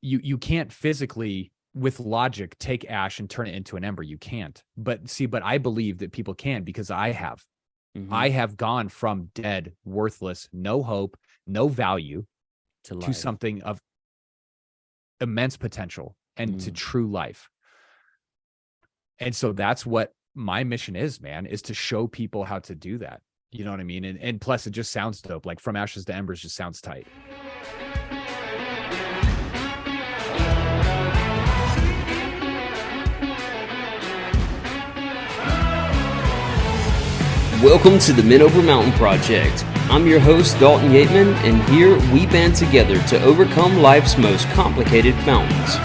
you can't physically with logic take ash and turn it into an ember. You can't. But I believe that people can, because I have gone from dead, worthless, no hope, no value to something of immense potential and to true life. And so that's what my mission is, man, is to show people how to do that. You know what I mean? And plus it just sounds dope. Like From Ashes to Embers just sounds tight. Welcome to the Men Over Mountain Project. I'm your host, Dalton, and here we band together to overcome life's most complicated mountains.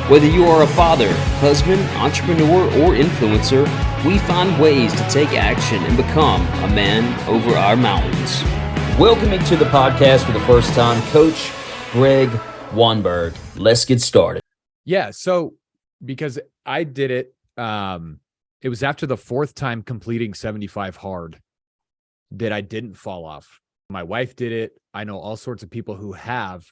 Whether you are a father, husband, entrepreneur, or influencer, we find ways to take action and become a man over our mountains. Welcoming to the podcast for the first time, Coach Greg Wanberg. Let's get started. Yeah, so because I did it, it was after the fourth time completing 75 hard that I didn't fall off. My wife did it. I know all sorts of people who have.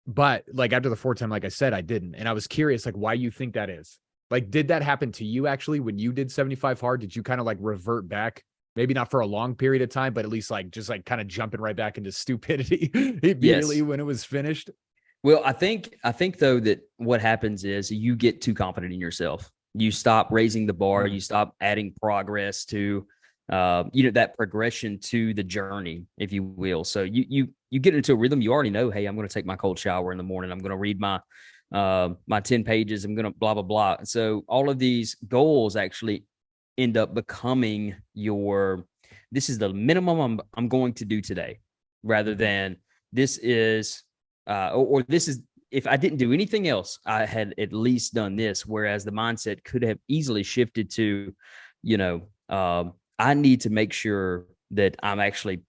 But like after the fourth time, like I said, I didn't. And I was curious, like, why you think that is. Like, did that happen to you actually when you did 75 hard? Did you kind of like revert back? Maybe not for a long period of time, but at least like just like kind of jumping right back into stupidity immediately when it was finished. Well, I think though that what happens is you get too confident in yourself. You stop raising the bar. You stop adding progress to, that progression to the journey, if you will. So you get into a rhythm. You already know, hey, I'm going to take my cold shower in the morning. I'm going to read my 10 pages. I'm going to blah, blah, blah. So all of these goals actually end up becoming this is the minimum I'm going to do today, rather than this is, or this is, if I didn't do anything else, I had at least done this. Whereas the mindset could have easily shifted to, I need to make sure that I'm actually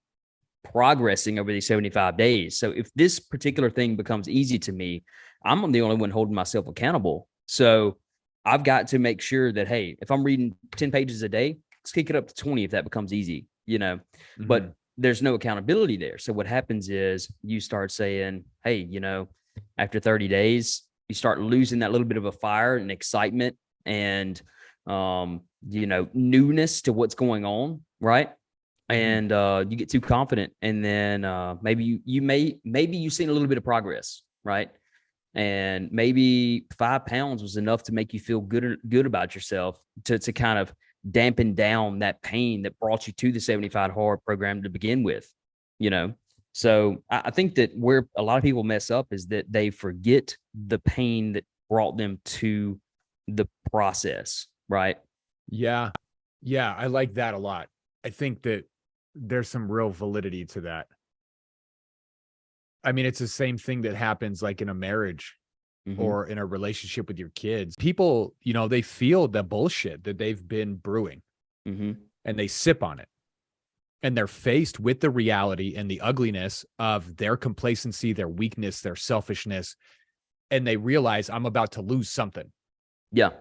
progressing over these 75 days. So if this particular thing becomes easy to me, I'm the only one holding myself accountable. So I've got to make sure that, hey, if I'm reading 10 pages a day, let's kick it up to 20 if that becomes easy, but there's no accountability there. So what happens is you start saying, hey, after 30 days, you start losing that little bit of a fire and excitement and, newness to what's going on. Right. And, you get too confident, and then, maybe you've seen a little bit of progress. Right. And maybe 5 pounds was enough to make you feel good about yourself, to kind of dampen down that pain that brought you to the 75 hard program to begin with, So I think that where a lot of people mess up is that they forget the pain that brought them to the process. Right. Yeah. Yeah. I like that a lot. I think that there's some real validity to that. I mean, it's the same thing that happens like in a marriage or in a relationship with your kids. People, they feel the bullshit that they've been brewing and they sip on it. And they're faced with the reality and the ugliness of their complacency, their weakness, their selfishness. And they realize, I'm about to lose something. Yeah.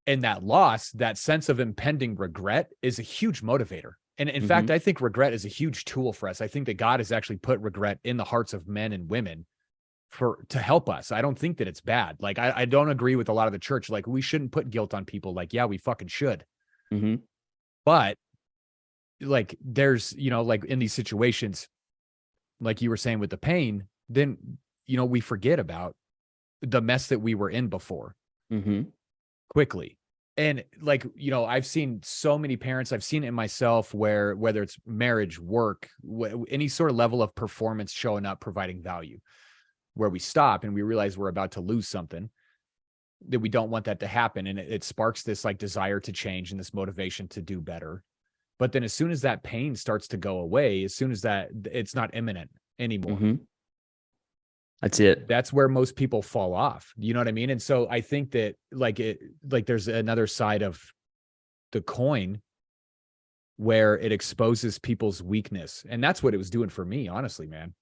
And that loss, that sense of impending regret, is a huge motivator. And in fact, I think regret is a huge tool for us. I think that God has actually put regret in the hearts of men and women to help us. I don't think that it's bad. Like, I don't agree with a lot of the church. Like, we shouldn't put guilt on people. Like, yeah, we fucking should. But like, there's, like in these situations, like you were saying with the pain, then, we forget about the mess that we were in before quickly. And like, I've seen so many parents, I've seen it in myself, where whether it's marriage, work, any sort of level of performance showing up, providing value, where we stop and we realize we're about to lose something, that we don't want that to happen. And it sparks this like desire to change and this motivation to do better. But then as soon as that pain starts to go away, as soon as that it's not imminent anymore, that's it. That's where most people fall off. You know what I mean? And so I think that like there's another side of the coin where it exposes people's weakness. And that's what it was doing for me, honestly, man.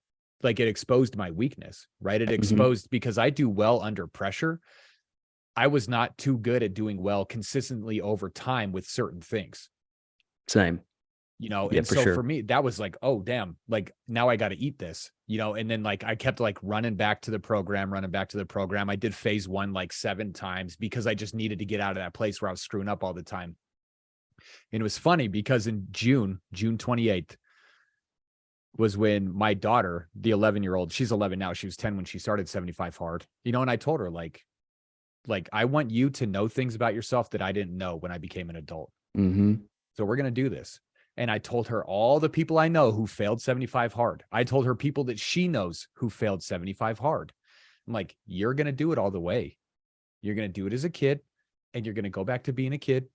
Like, it exposed my weakness, right? It exposed, because I do well under pressure. I was not too good at doing well consistently over time with certain things. Same. Yeah, And for so sure. for me, that was like, oh damn, like now I got to eat this, and then like I kept like running back to the program. I did phase 1 like 7 times because I just needed to get out of that place where I was screwing up all the time. And it was funny because in June 28th was when my daughter, the 11-year-old, she's 11 now, she was 10 when she started 75 hard, and I told her like I want you to know things about yourself that I didn't know when I became an adult. Mm-hmm. So we're going to do this. And I told her all the people I know who failed 75 hard. I told her people that she knows who failed 75 hard. I'm like, you're going to do it all the way. You're going to do it as a kid and you're going to go back to being a kid.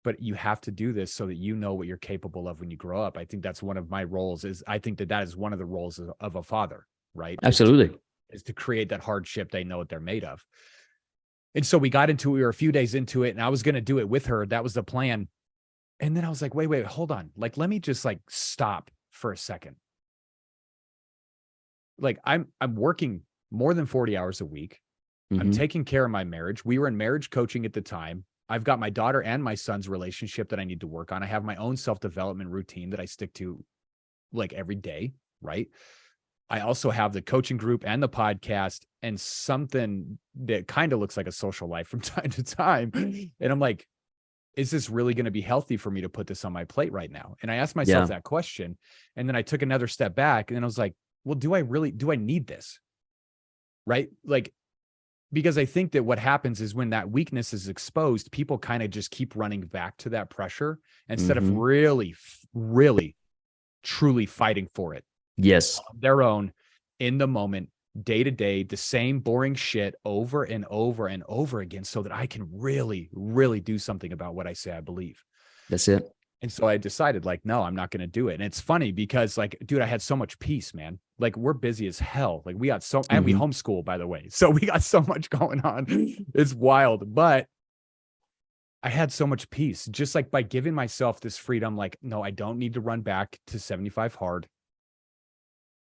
But you have to do this so that you know what you're capable of when you grow up. I think that's one of my roles I think that is one of the roles of a father, right? Absolutely. Is to create that hardship. They know what they're made of. And so we were a few days into it and I was going to do it with her. That was the plan. And then I was like, wait, hold on. Like, let me just like stop for a second. Like I'm working more than 40 hours a week. Mm-hmm. I'm taking care of my marriage. We were in marriage coaching at the time. I've got my daughter and my son's relationship that I need to work on. I have my own self-development routine that I stick to like every day, right? I also have the coaching group and the podcast and something that kind of looks like a social life from time to time. And I'm like, is this really going to be healthy for me to put this on my plate right now? And I asked myself that question. And then I took another step back and I was like, well, do I need this? Right? Like, because I think that what happens is when that weakness is exposed, people kind of just keep running back to that pressure instead of really, really, truly fighting for it. Yes. On their own, in the moment, day to day, the same boring shit over and over and over again so that I can really, really do something about what I say I believe. That's it. And so I decided like, no, I'm not going to do it. And it's funny because like, dude, I had so much peace, man. Like we're busy as hell. Like we got and we homeschool, by the way. So we got so much going on. It's wild, but I had so much peace just like by giving myself this freedom. Like, no, I don't need to run back to 75 hard.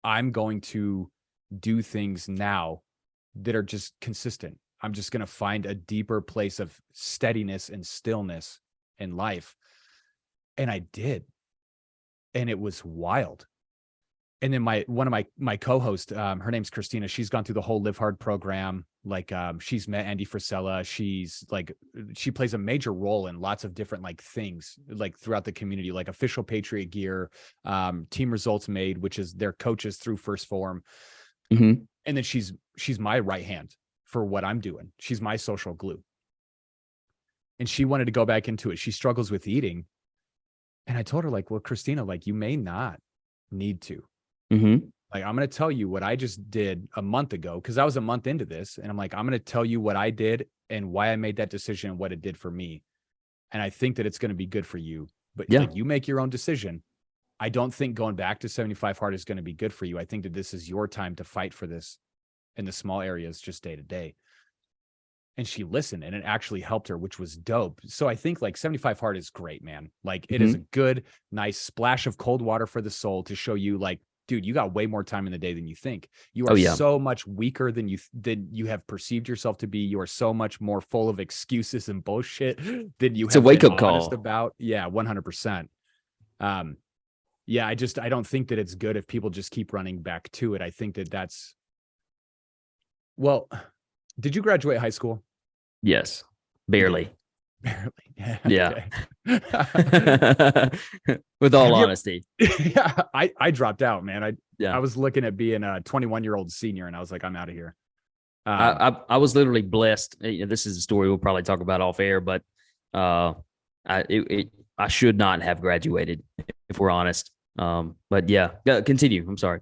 I'm going to do things now that are just consistent. I'm just going to find a deeper place of steadiness and stillness in life. And I did. And it was wild. And then one of my co-hosts, her name's Christina. She's gone through the whole Live Hard program. Like she's met Andy Frisella. She's like, she plays a major role in lots of different like things like throughout the community, like Official Patriot Gear, Team Results Made, which is their coaches through First Form. And then she's my right hand for what I'm doing. She's my social glue. And she wanted to go back into it. She struggles with eating. And I told her like, well, Christina, like you may not need to. Like, I'm going to tell you what I just did a month ago, because I was a month into this. And I'm like, I'm going to tell you what I did and why I made that decision and what it did for me. And I think that it's going to be good for you. But like, you make your own decision. I don't think going back to 75 hard is going to be good for you. I think that this is your time to fight for this in the small areas, just day to day. And she listened and it actually helped her, which was dope. So I think like 75 hard is great, man. Like it is a good, nice splash of cold water for the soul to show you like, dude, you got way more time in the day than you think. You are so much weaker than you have perceived yourself to be. You are so much more full of excuses and bullshit than you have been honest about. Yeah, 100%. Yeah, I don't think that it's good if people just keep running back to it. I think that that's, well, did you graduate high school? Yes, barely. Yeah. With all honesty. Yeah, I dropped out, man. I was looking at being a 21-year-old senior and I was like, I'm out of here. I was literally blessed. This is a story we'll probably talk about off air, but I should not have graduated if we're honest. But yeah, continue. I'm sorry.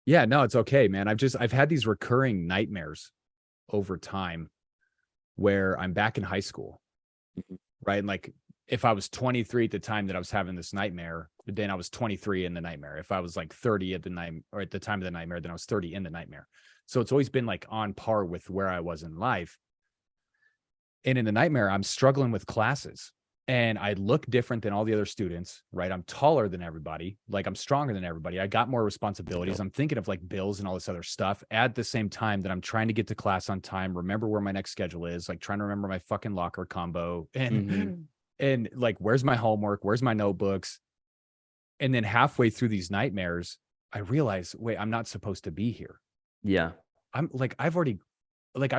Yeah, no, it's okay, man. I've had these recurring nightmares over time where I'm back in high school, right? And like if I was 23 at the time that I was having this nightmare, then I was 23 in the nightmare. If I was like 30 at the night or at the time of the nightmare, then I was 30 in the nightmare. So it's always been like on par with where I was in life. And in the nightmare, I'm struggling with classes and I look different than all the other students, right? I'm taller than everybody. Like I'm stronger than everybody. I got more responsibilities. I'm thinking of like bills and all this other stuff at the same time that I'm trying to get to class on time, remember where my next schedule is, like trying to remember my fucking locker combo and like, where's my homework? Where's my notebooks? And then halfway through these nightmares, I realized, wait, I'm not supposed to be here. Yeah. I'm like, I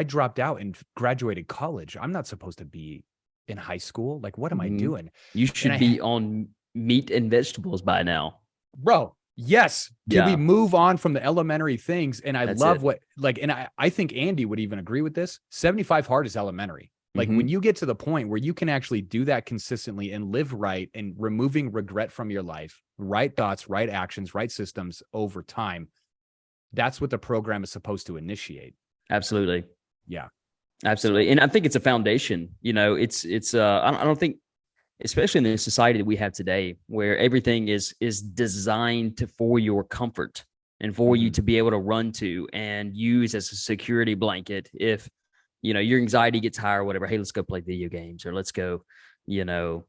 dropped out and graduated college. I'm not supposed to be in high school. Like, what am I doing? You And should be on meat and vegetables by now. bro, yes. Can we Yeah. move on from the elementary things? And I That's love it. and I think Andy would even agree with this. 75 hard is elementary. Like when you get to the point where you can actually do that consistently and live right and removing regret from your life, right thoughts, right actions, right systems over time, that's what the program is supposed to initiate. Absolutely. Yeah. Absolutely. And I think it's a foundation. You know, I don't think, especially in the society that we have today, where everything is designed for your comfort and for you to be able to run to and use as a security blanket if, you know, your anxiety gets higher or whatever. Hey, let's go play video games, or let's go, you know,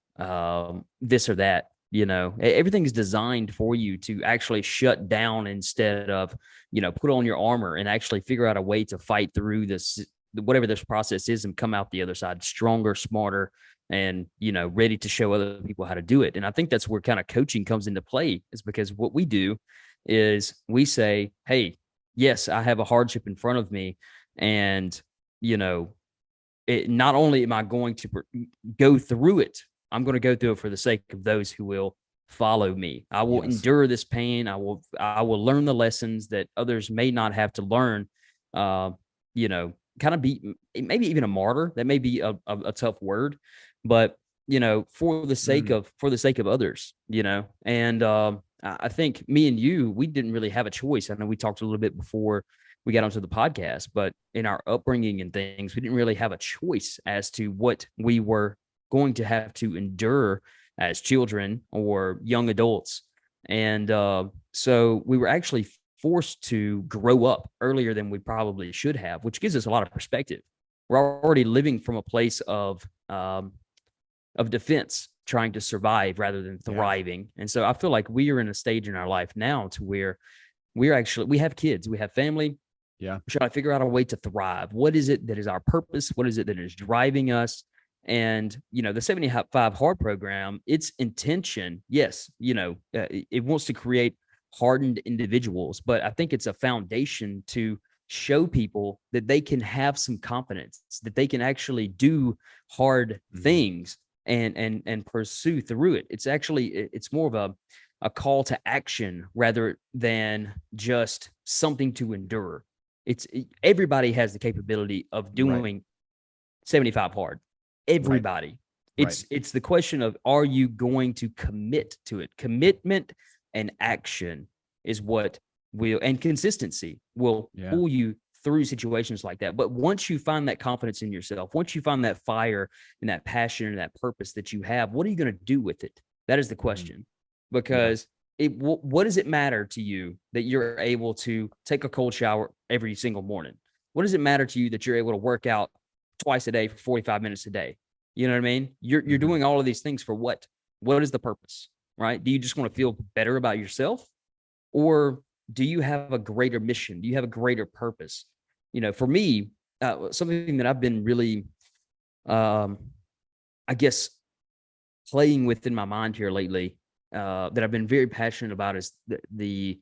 this or that. You know, everything is designed for you to actually shut down instead of, you know, put on your armor and actually figure out a way to fight through this, whatever this process is, and come out the other side stronger, smarter, and, you know, ready to show other people how to do it. And I think that's where kind of coaching comes into play, is because what we do is we say, hey, yes, I have a hardship in front of me. And, you know, not only am I going to go through it, I'm going to go through it for the sake of those who will follow me. I will endure this pain. I will learn the lessons that others may not have to learn. You know, kind of be maybe even a martyr. That may be a tough word, but, you know, for the sake of others, you know. And I think me and you, we didn't really have a choice. I know we talked a little bit before we got onto the podcast, but in our upbringing and things, we didn't really have a choice as to what we were going to have to endure as children or young adults. And so we were actually forced to grow up earlier than we probably should have, which gives us a lot of perspective. We're already living from a place of defense, trying to survive rather than thriving. And so I feel like we are in a stage in our life now to where we have kids, we have family. Yeah. Should I figure out a way to thrive? What is it that is our purpose? What is it that is driving us? And, you know, the 75 hard program, its intention, yes, you know, it wants to create hardened individuals, but I think it's a foundation to show people that they can have some confidence, that they can actually do hard things and pursue through it. It's actually, it's more of a call to action rather than just something to endure. Everybody has the capability of doing 75 hard. Everybody. It's the question of, are you going to commit to it? Commitment and action is what will, and consistency will pull you through situations like that. But once you find that confidence in yourself, once you find that fire and that passion and that purpose that you have, what are you going to do with it? That is the question. Because what does it matter to you that you're able to take a cold shower every single morning? What does it matter to you that you're able to work out twice a day for 45 minutes a day? You know what I mean? You're doing all of these things for what? What is the purpose, right? Do you just want to feel better about yourself? Or do you have a greater mission? Do you have a greater purpose? You know, for me, something that I've been really, I guess, playing with in my mind here lately, that I've been very passionate about is the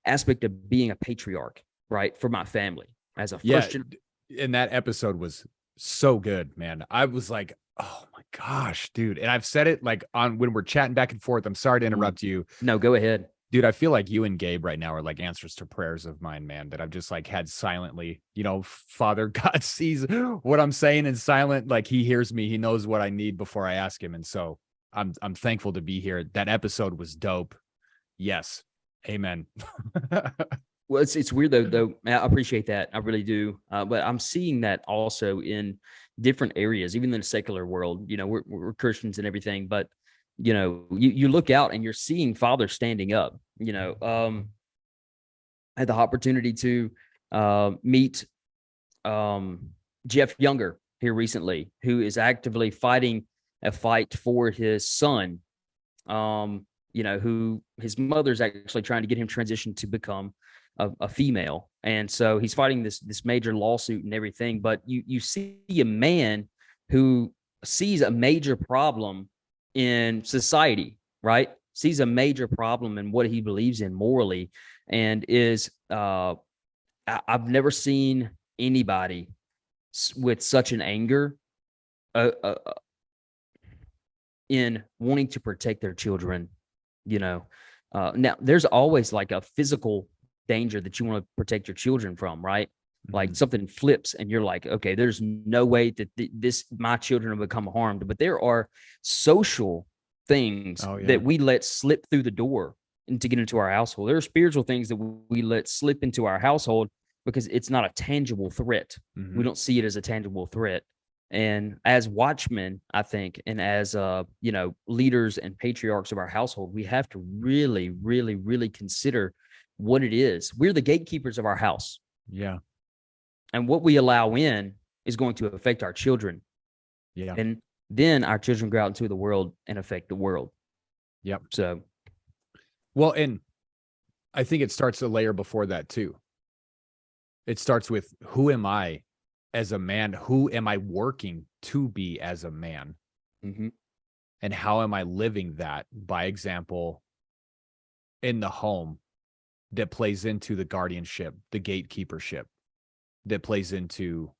aspect of being a patriarch, right? For my family as a Christian. And that episode was so good, man. I was like, oh my gosh, dude. And I've said it like on when we're chatting back and forth. I'm sorry to interrupt you. No, go ahead. Dude, I feel like you and Gabe right now are like answers to prayers of mine, man, that I've just like had silently, you know, Father God sees what I'm saying in silent. Like he hears me, he knows what I need before I ask him. And so I'm thankful to be here. That episode was dope. Yes. Amen. Well, it's weird though. I appreciate that. I really do. But I'm seeing that also in different areas, even in the secular world. You know, we're Christians and everything, but you know, you look out and you're seeing fathers standing up. You know, I had the opportunity to meet Jeff Younger here recently, who is actively fighting a fight for his son. You know, who his mother's actually trying to get him transitioned to become a female, and so he's fighting this major lawsuit and everything. But you see a man who sees a major problem in society, right? sees a major problem in what he believes in morally, and is I've never seen anybody with such an anger uh, uh, in wanting to protect their children. Now there's always like a physical danger that you want to protect your children from, right? Like something flips and you're like, okay, there's no way that my children will become harmed. But there are social things that we let slip through the door and to get into our household. There are spiritual things that we let slip into our household because it's not a tangible threat. We don't see it as a tangible threat. And as watchmen, I think, and as leaders and patriarchs of our household, we have to really, really, really consider what it is. We're the gatekeepers of our house. Yeah. And what we allow in is going to affect our children. Yeah. And then our children go out into the world and affect the world. Yep. So, well, and I think it starts a layer before that too. It starts with, who am I as a man? Who am I working to be as a man? And how am I living that? By example, in the home, that plays into the guardianship, the gatekeepership, that plays into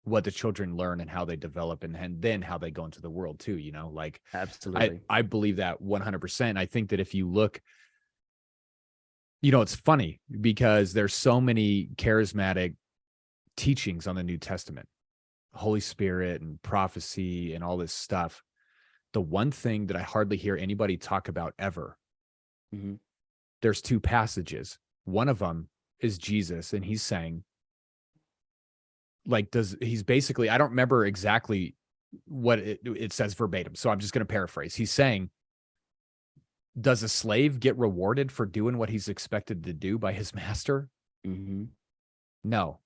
what the children learn and how they develop, and then how they go into the world too, like absolutely. I believe that 100%. I think that if you look, it's funny because there's so many charismatic teachings on the New Testament, Holy Spirit and prophecy and all this stuff. The one thing that I hardly hear anybody talk about ever, there's two passages. One of them is Jesus, and he's saying, like, he's basically, I don't remember exactly what it says verbatim, so I'm just going to paraphrase. He's saying, does a slave get rewarded for doing what he's expected to do by his master? No.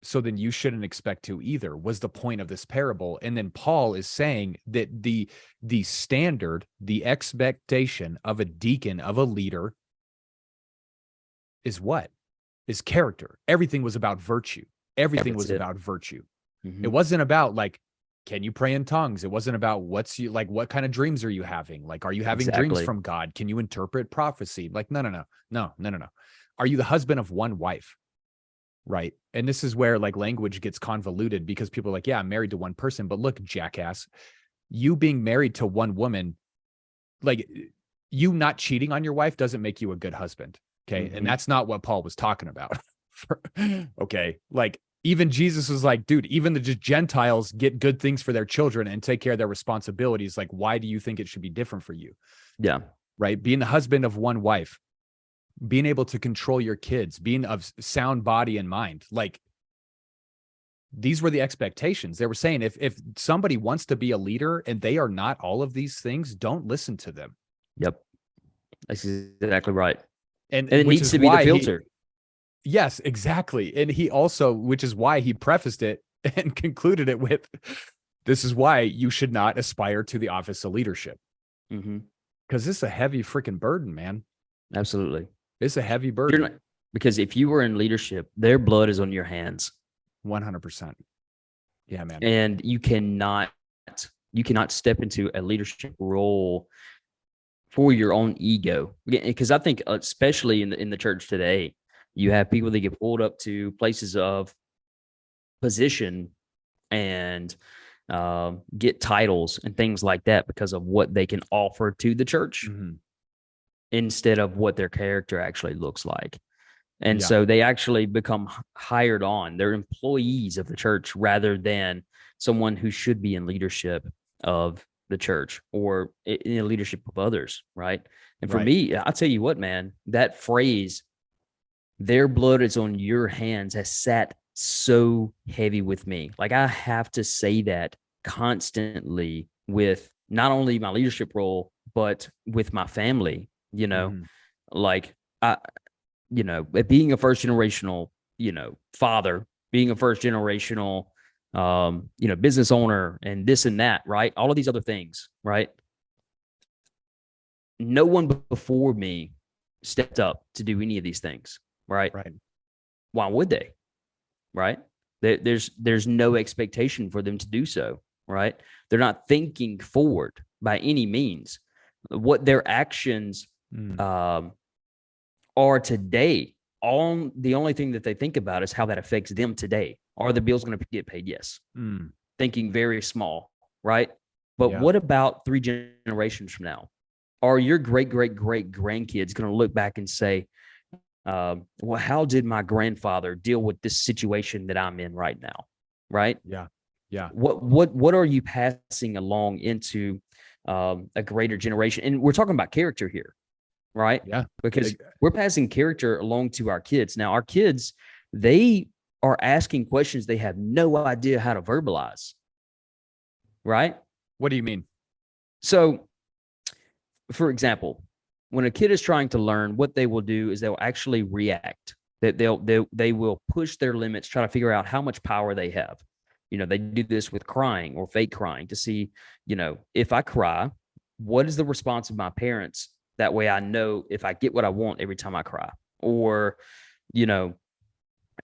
So then you shouldn't expect to either, was the point of this parable. And then Paul is saying that the standard, the expectation of a deacon, of a leader, is what? Is character. Everything was about virtue. Everything was about virtue. It wasn't about, like, can you pray in tongues? It wasn't about what kind of dreams are you having? Like, are you having dreams from God? Can you interpret prophecy? Like, no. Are you the husband of one wife? Right. And this is where, like, language gets convoluted, because people are like, yeah, I'm married to one person. But look, jackass, you being married to one woman, like, you not cheating on your wife doesn't make you a good husband. Okay. And that's not what Paul was talking about. Okay. Like, even Jesus was like, dude, even the Gentiles get good things for their children and take care of their responsibilities. Like, why do you think it should be different for you? Yeah. Right. Being the husband of one wife, being able to control your kids, being of sound body and mind. Like, these were the expectations. They were saying, if somebody wants to be a leader and they are not all of these things, don't listen to them. Yep. That's exactly right. And it needs to be the filter. Yes, exactly. And he also, which is why he prefaced it and concluded it with, this is why you should not aspire to the office of leadership. Because this is a heavy freaking burden, man. Absolutely. It's a heavy burden. Because if you were in leadership, their blood is on your hands. 100%. Yeah, man. And you cannot step into a leadership role for your own ego. Because I think, especially in the church today, you have people that get pulled up to places of position and get titles and things like that because of what they can offer to the church instead of what their character actually looks like. And so they actually become hired on. They're employees of the church rather than someone who should be in leadership of the church or in leadership of others, right? And for me, I'll tell you what, man, that phrase, their blood is on your hands, has sat so heavy with me. Like, I have to say that constantly with not only my leadership role, but with my family, like being a first generational, father, being a first generational, business owner and this and that, right? All of these other things, right? No one before me stepped up to do any of these things. Right. Why would they? Right. There's no expectation for them to do so. Right. They're not thinking forward by any means. what their actions are today. The only thing that they think about is how that affects them today. Are the bills going to get paid? Yes. Thinking very small, right? But what about 3 generations from now? Are your great grandkids going to look back and say, well, how did my grandfather deal with this situation that I'm in right now? Right? Yeah. Yeah. What are you passing along into a greater generation? And we're talking about character here, right? Yeah. Because we're passing character along to our kids. Now, our kids, they are asking questions they have no idea how to verbalize, right? What do you mean? So, for example, when a kid is trying to learn, what they will do is they'll actually react. That they will push their limits, try to figure out how much power they have. They do this with crying or fake crying to see, if I cry, what is the response of my parents? That way I know if I get what I want every time I cry. Or, so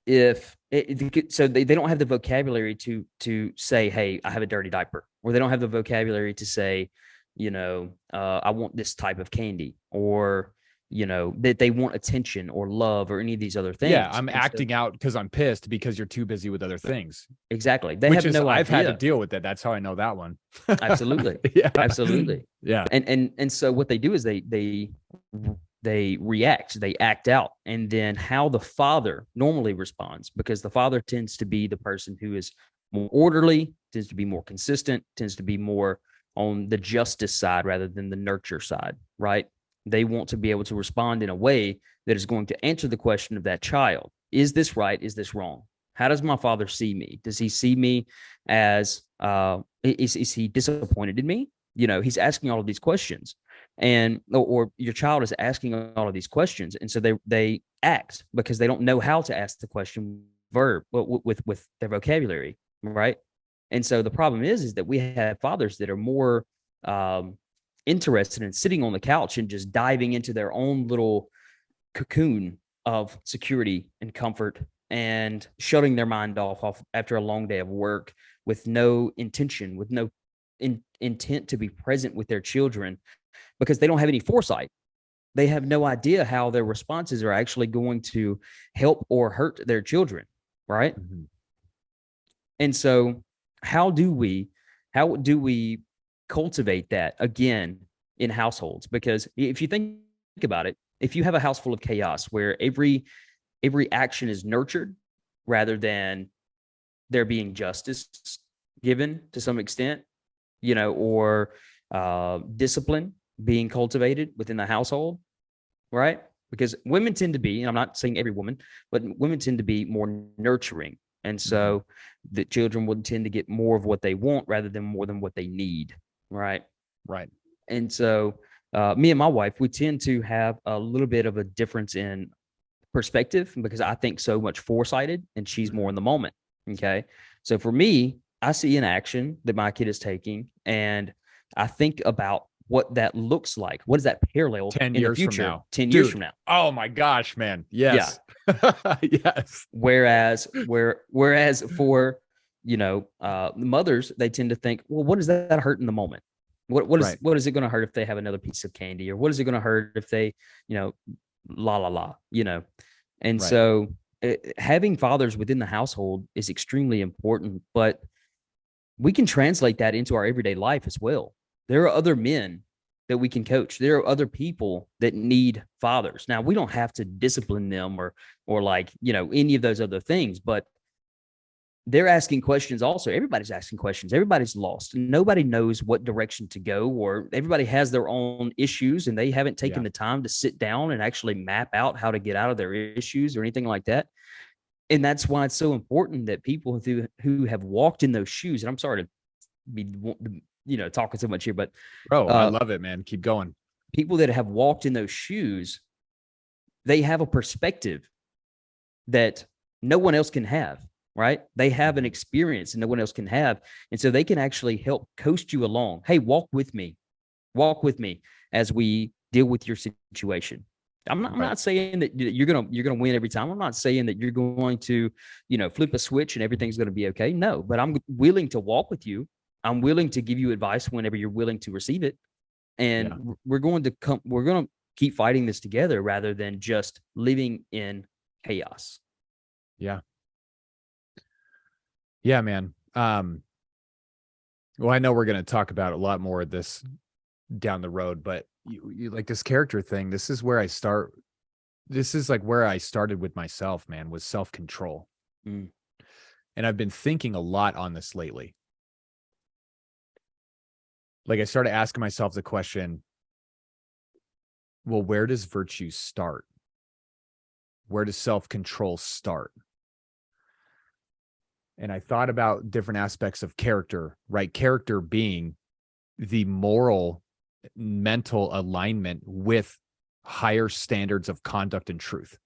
they don't have the vocabulary to say, hey, I have a dirty diaper. Or they don't have the vocabulary to say, I want this type of candy, or, that they want attention or love or any of these other things. Yeah, I'm acting out because I'm pissed because you're too busy with other things. Exactly. I've had to deal with that. That's how I know that one. Absolutely. Yeah. Absolutely. Yeah. And so what they do is they react, they act out. And then how the father normally responds, because the father tends to be the person who is more orderly, tends to be more consistent, tends to be more on the justice side rather than the nurture side, right? They want to be able to respond in a way that is going to answer the question of that child. Is this right? Is this wrong? How does my father see me? Does he see me as, is he disappointed in me? He's asking all of these questions, and or your child is asking all of these questions. And so they act because they don't know how to ask the question with their vocabulary, right? And so the problem is that we have fathers that are more interested in sitting on the couch and just diving into their own little cocoon of security and comfort and shutting their mind off after a long day of work with no intention, with no intent to be present with their children, because they don't have any foresight. They have no idea how their responses are actually going to help or hurt their children, right? Mm-hmm. And so how do we cultivate that again in households? Because if you think about it, if you have a house full of chaos where every action is nurtured rather than there being justice given to some extent, or discipline being cultivated within the household, right? Because women tend to be, and I'm not saying every woman, but women tend to be more nurturing. And so the children would tend to get more of what they want rather than more than what they need, right? Right. And so me and my wife, we tend to have a little bit of a difference in perspective because I think so much foresighted and she's more in the moment, okay? So for me, I see an action that my kid is taking and I think about what that looks like. What is that parallel 10 in years the future? from now? 10 years from now. Oh my gosh, man. Yes. Yeah. Yes. Whereas for, mothers, they tend to think, well, what does that hurt in the moment? What is it going to hurt if they have another piece of candy, or what is it going to hurt if they, And so having fathers within the household is extremely important, but we can translate that into our everyday life as well. There are other men that we can coach. There are other people that need fathers. Now, we don't have to discipline them or any of those other things, but they're asking questions also. Everybody's asking questions. Everybody's lost. Nobody knows what direction to go, or everybody has their own issues and they haven't taken the time to sit down and actually map out how to get out of their issues or anything like that. And that's why it's so important that people who have walked in those shoes, and I'm sorry to be, talking so much here, but I love it, man. Keep going. People that have walked in those shoes, they have a perspective that no one else can have, right? They have an experience and no one else can have. And so they can actually help coast you along. Hey, walk with me as we deal with your situation. I'm not saying that you're gonna win every time. I'm not saying that you're going to, flip a switch and everything's going to be okay. No, but I'm willing to walk with you. I'm willing to give you advice whenever you're willing to receive it. and Yeah. we're going to keep fighting this together rather than just living in chaos. Yeah. Yeah, man. Well, I know we're going to talk about a lot more of this down the road, but you like this character thing. This is where I start. This is like where I started with myself, man, was self-control. Mm. And I've been thinking a lot on this lately. Like I started asking myself the question, well, where does virtue start? Where does self-control start? And I thought about different aspects of character, right? Character being the moral, mental alignment with higher standards of conduct and truth,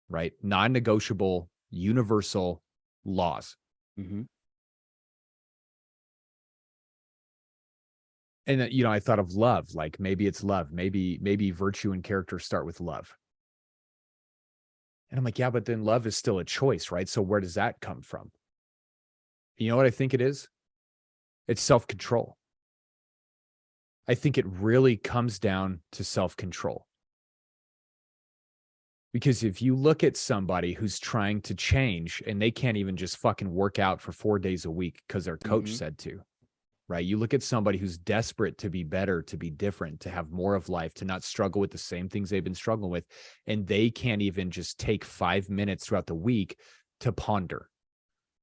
right? Non-negotiable, universal laws. Mm-hmm. And I thought of love, like maybe it's love, maybe virtue and character start with love. And I'm like, yeah, but then love is still a choice, right? So where does that come from? You know what I think it is? It's self-control. I think it really comes down to self-control. Because if you look at somebody who's trying to change and they can't even just fucking work out for 4 days a week because their coach said to, right? You look at somebody who's desperate to be better, to be different, to have more of life, to not struggle with the same things they've been struggling with, and they can't even just take 5 minutes throughout the week to ponder,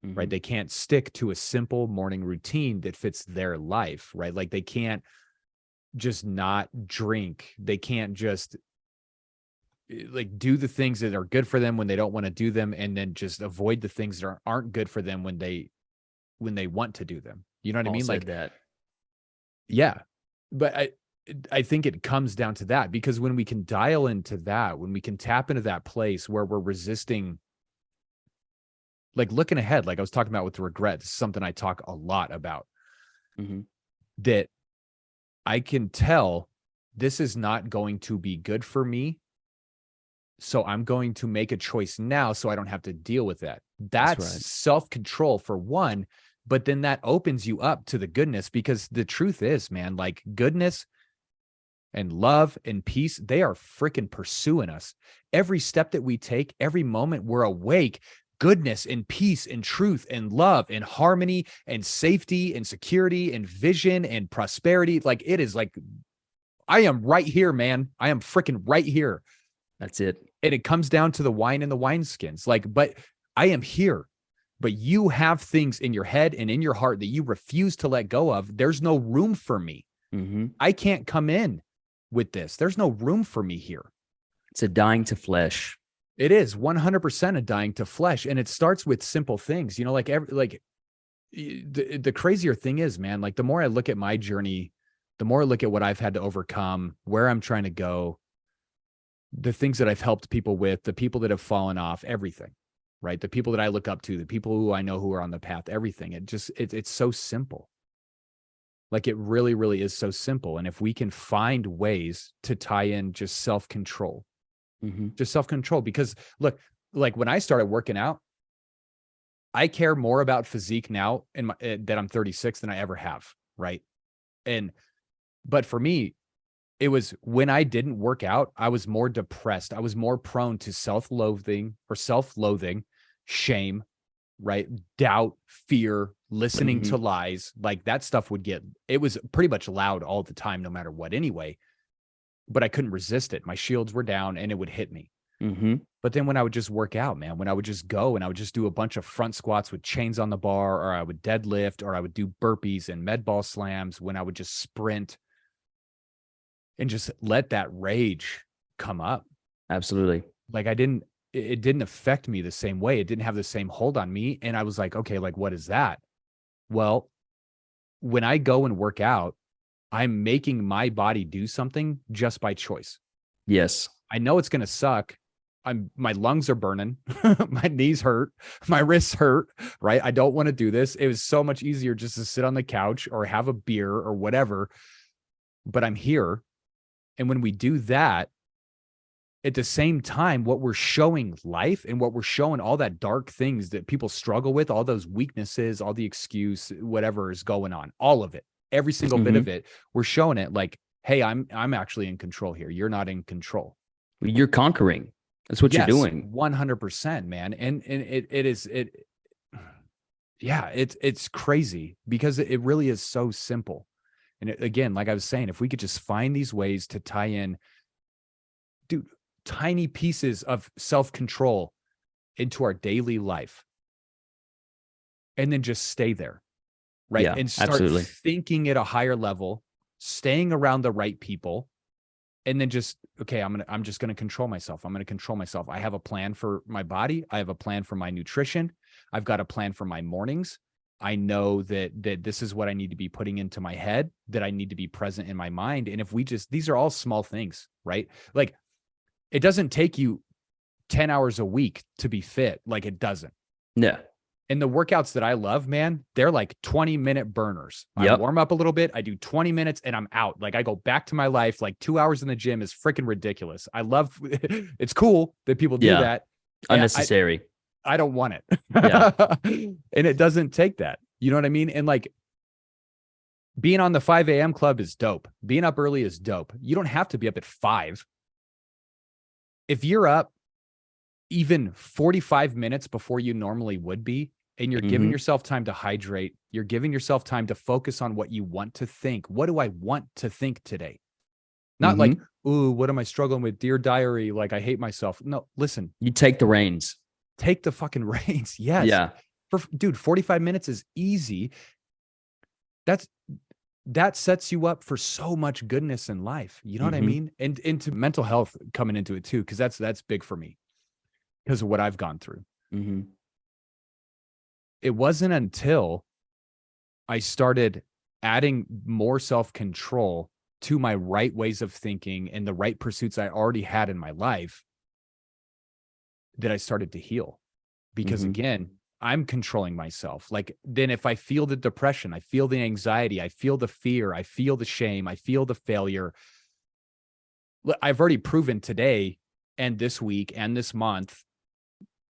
right? They can't stick to a simple morning routine that fits their life, right? Like they can't just not drink. They can't just like do the things that are good for them when they don't want to do them, and then just avoid the things that aren't good for them when they want to do them. You know what I mean? Like that. Yeah. But I think it comes down to that, because when we can dial into that, when we can tap into that place where we're resisting, like looking ahead, like I was talking about with regret, this is something I talk a lot about, that I can tell this is not going to be good for me. So I'm going to make a choice now so I don't have to deal with that. That's right. self-control for one, but then that opens you up to the goodness, because the truth is, man, like goodness and love and peace, they are freaking pursuing us. Every step that we take, every moment we're awake, goodness and peace and truth and love and harmony and safety and security and vision and prosperity. Like it is like, I am right here, man. I am freaking right here. That's it. And it comes down to the wine and the wineskins. Like, but I am here. But you have things in your head and in your heart that you refuse to let go of. There's no room for me. I can't come in with this. There's no room for me here. It's a dying to flesh. It is 100% a dying to flesh. And it starts with simple things, like the crazier thing is, man, like the more I look at my journey, the more I look at what I've had to overcome, where I'm trying to go, the things that I've helped people with, the people that have fallen off, everything, right? The people that I look up to, the people who I know who are on the path, everything. It's so simple. Like it really, really is so simple. And if we can find ways to tie in just self-control, because look, like when I started working out, I care more about physique now that I'm 36 than I ever have. Right. But for me, it was when I didn't work out, I was more depressed. I was more prone to self-loathing, shame, right? Doubt, fear, listening to lies. Like that stuff it was pretty much loud all the time, no matter what anyway, but I couldn't resist it. My shields were down and it would hit me. But then when I would just work out, man, when I would just go and I would just do a bunch of front squats with chains on the bar, or I would deadlift, or I would do burpees and med ball slams, when I would just sprint and just let that rage come up. Absolutely. Like it didn't affect me the same way. It didn't have the same hold on me. And I was like, okay, like what is that? Well, when I go and work out, I'm making my body do something just by choice. Yes. I know it's going to suck. My lungs are burning. My knees hurt. My wrists hurt, right? I don't want to do this. It was so much easier just to sit on the couch or have a beer or whatever, but I'm here. And when we do that, at the same time, what we're showing life and what we're showing all that dark things that people struggle with, all those weaknesses, all the excuse, whatever is going on, all of it, every single bit of it, we're showing it like, hey, I'm actually in control here. You're not in control. You're conquering. That's what you're doing. 100%, man. And it's crazy because it really is so simple. And again, like I was saying, if we could just find these ways to tie in, dude, tiny pieces of self-control into our daily life and then just stay there, right? Yeah, and start absolutely. thinking at a higher level, staying around the right people, and then just, okay, I'm just going to control myself. I'm going to control myself. I have a plan for my body. I have a plan for my nutrition. I've got a plan for my mornings. I know that this is what I need to be putting into my head, that I need to be present in my mind. And if we just, these are all small things, right? Like, it doesn't take you 10 hours a week to be fit. Like, it doesn't. Yeah. And the workouts that I love, man, they're like 20-minute burners. I warm up a little bit. I do 20 minutes and I'm out. Like, I go back to my life. Like, 2 hours in the gym is freaking ridiculous. I love, it's cool that people do that. Unnecessary. I don't want it. Yeah. And it doesn't take that. You know what I mean? And like, being on the 5 a.m. club is dope. Being up early is dope. You don't have to be up at 5. If you're up even 45 minutes before you normally would be, and you're giving yourself time to hydrate, you're giving yourself time to focus on what you want to think. What do I want to think today? Not like, ooh, what am I struggling with? Dear diary, like, I hate myself. No, listen. You take the reins. Take the fucking reins. Yes. Yeah. Dude, 45 minutes is easy. That sets you up for so much goodness in life. You know what I mean? And into mental health coming into it too, because that's big for me because of what I've gone through. It wasn't until I started adding more self-control to my right ways of thinking and the right pursuits I already had in my life that I started to heal. Because again, I'm controlling myself. Like, then if I feel the depression, I feel the anxiety, I feel the fear, I feel the shame, I feel the failure. I've already proven today and this week and this month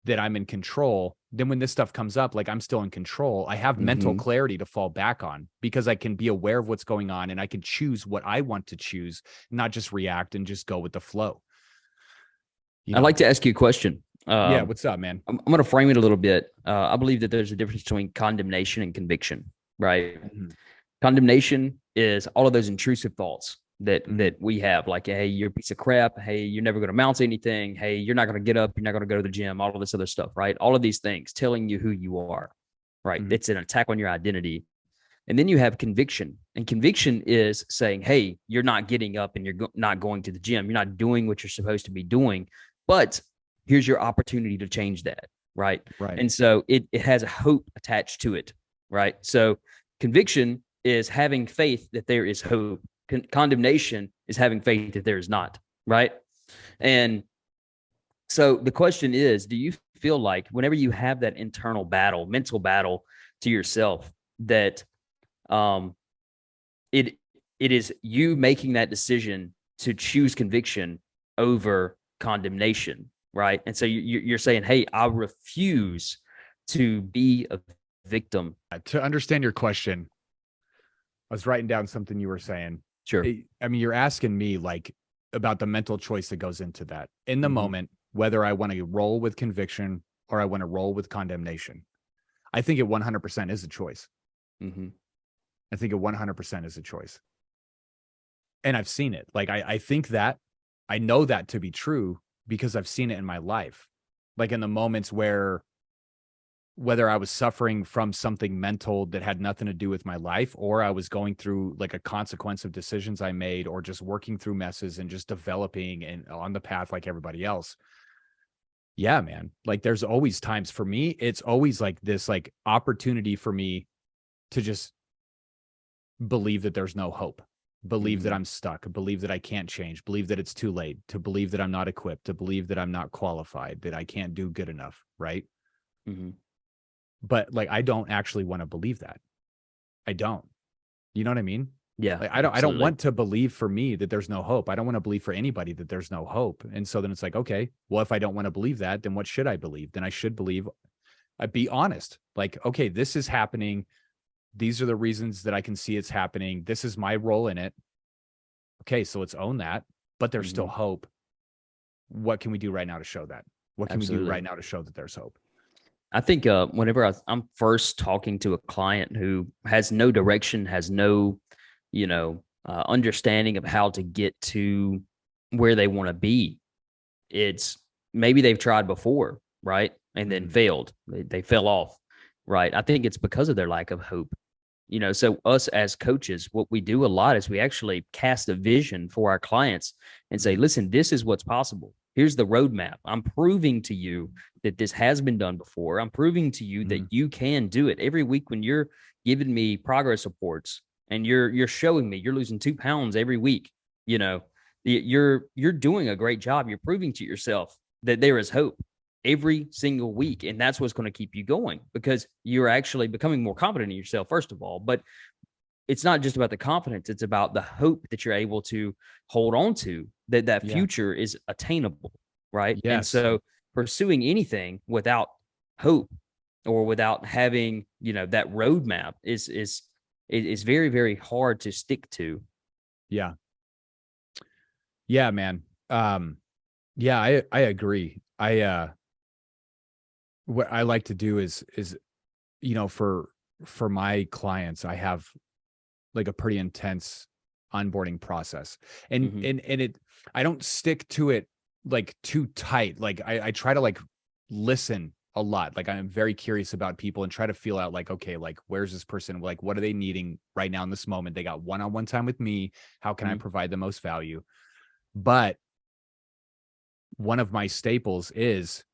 that I'm in control. Then when this stuff comes up, like, I'm still in control. I have mental clarity to fall back on because I can be aware of what's going on and I can choose what I want to choose, not just react and just go with the flow. I'd like to ask you a question. Yeah, what's up, man? I'm going to frame it a little bit. I believe that there's a difference between condemnation and conviction, right? Condemnation is all of those intrusive thoughts that we have, like, hey, you're a piece of crap. Hey, you're never going to amount to anything. Hey, you're not going to get up. You're not going to go to the gym. All of this other stuff, right? All of these things telling you who you are, right? It's an attack on your identity. And then you have conviction. And conviction is saying, hey, you're not getting up and you're not going to the gym. You're not doing what you're supposed to be doing. But here's your opportunity to change that, right? Right. And so it has a hope attached to it, right? So conviction is having faith that there is hope. Condemnation is having faith that there is not, right? And so the question is, do you feel like whenever you have that internal battle, mental battle to yourself, that it is you making that decision to choose conviction over condemnation, right? And so you're saying, hey, I refuse to be a victim. To understand your question, I was writing down something you were saying. Sure. I mean, you're asking me like about the mental choice that goes into that in the moment, whether I want to roll with conviction or I want to roll with condemnation. I think it 100% is a choice. I think it 100% is a choice. And I've seen it. Like, I think that I know that to be true because I've seen it in my life. Like, in the moments whether I was suffering from something mental that had nothing to do with my life, or I was going through like a consequence of decisions I made, or just working through messes and just developing and on the path like everybody else. Yeah, man. Like, there's always times for me. It's always like this, like, opportunity for me to just believe that there's no hope, believe that I'm stuck, believe that I can't change, believe that it's too late, to believe that I'm not equipped, to believe that I'm not qualified, that I can't do good enough. Right. But like, I don't actually want to believe that. I don't. You know what I mean? Yeah. Like, I don't want to believe for me that there's no hope. I don't want to believe for anybody that there's no hope. And so then it's like, okay, well, if I don't want to believe that, then what should I believe? Then I should believe, I'd be honest. Like, okay, this is happening These are the reasons that I can see it's happening. This is my role in it. Okay, so let's own that, but there's still hope. What can we do right now to show that? What can we do right now to show that there's hope? I think whenever I'm first talking to a client who has no direction, has no, understanding of how to get to where they want to be, it's maybe they've tried before, right? And then failed. They fell off, right? I think it's because of their lack of hope. So us as coaches, what we do a lot is we actually cast a vision for our clients and say, listen, this is what's possible. Here's the roadmap. I'm proving to you that this has been done before. I'm proving to you that you can do it. Every week when you're giving me progress reports and you're showing me you're losing 2 pounds every week, you're doing a great job. You're proving to yourself that there is hope every single week. And that's what's going to keep you going, because you're actually becoming more confident in yourself, first of all. But it's not just about the confidence. It's about the hope that you're able to hold on to, that future is attainable. Right. Yes. And so pursuing anything without hope or without having, that roadmap is very, very hard to stick to. Yeah. Yeah, man. Yeah, I agree. What I like to do is, for my clients, I have like a pretty intense onboarding process, and I don't stick to it like too tight. Like I try to like listen a lot. Like I'm very curious about people and try to feel out like, okay, like where's this person? Like, what are they needing right now in this moment? They got one-on-one time with me. How can I provide the most value? But one of my staples is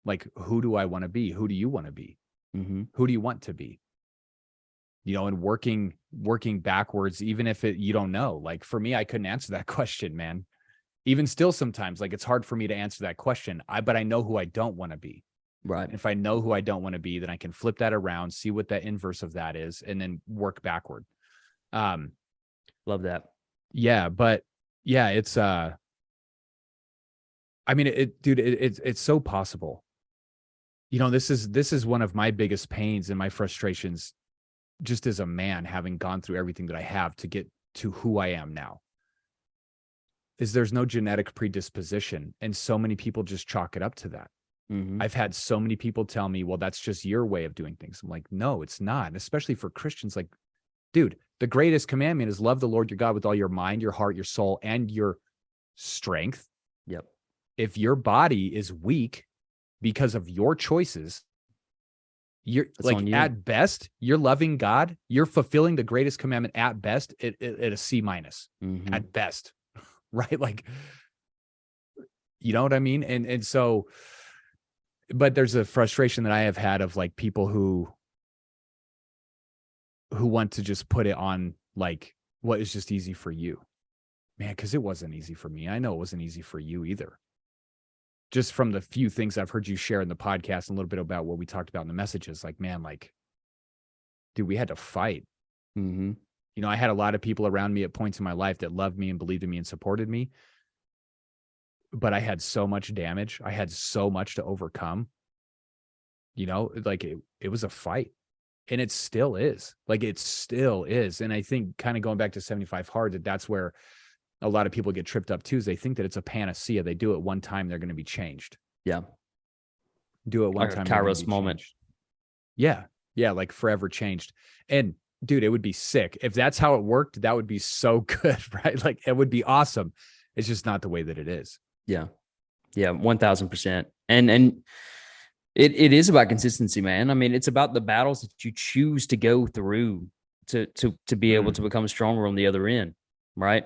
like, who do I want to be? Who do you want to be? Who do you want to be? And working backwards, even if you don't know. Like for me, I couldn't answer that question, man. Even still, sometimes like it's hard for me to answer that question. But I know who I don't want to be. Right. And if I know who I don't want to be, then I can flip that around, see what that inverse of that is, and then work backward. Love that. Yeah, but yeah, it's I mean, it's so possible. This is one of my biggest pains and my frustrations, just as a man, having gone through everything that I have to get to who I am now, is there's no genetic predisposition. And so many people just chalk it up to that. I've had so many people tell me, well, that's just your way of doing things. I'm like, no, it's not. And especially for Christians, like, dude, the greatest commandment is love the Lord your God with all your mind, your heart, your soul, and your strength. Yep. If your body is weak because of your choices, you're like, at best, you're loving God. You're fulfilling the greatest commandment at best at a C-, at best. Right. Like, you know what I mean? And so, but there's a frustration that I have had of like people who want to just put it on like what is just easy for you, man. Cause it wasn't easy for me. I know it wasn't easy for you either. Just from the few things I've heard you share in the podcast, and a little bit about what we talked about in the messages, like, man, like, dude, we had to fight. I had a lot of people around me at points in my life that loved me and believed in me and supported me. But I had so much damage. I had so much to overcome, like it was a fight, and it still is. Like, it still is. And I think kind of going back to 75 hard, that's where a lot of people get tripped up too, is they think that it's a panacea. They do it one time, they're going to be changed. Yeah. Do it one time. Kairos moment. Yeah. Yeah. Like forever changed. And dude, it would be sick. If that's how it worked, that would be so good, right? Like it would be awesome. It's just not the way that it is. Yeah. Yeah. 1000%. And it is about consistency, man. I mean, it's about the battles that you choose to go through to be able to become stronger on the other end. Right.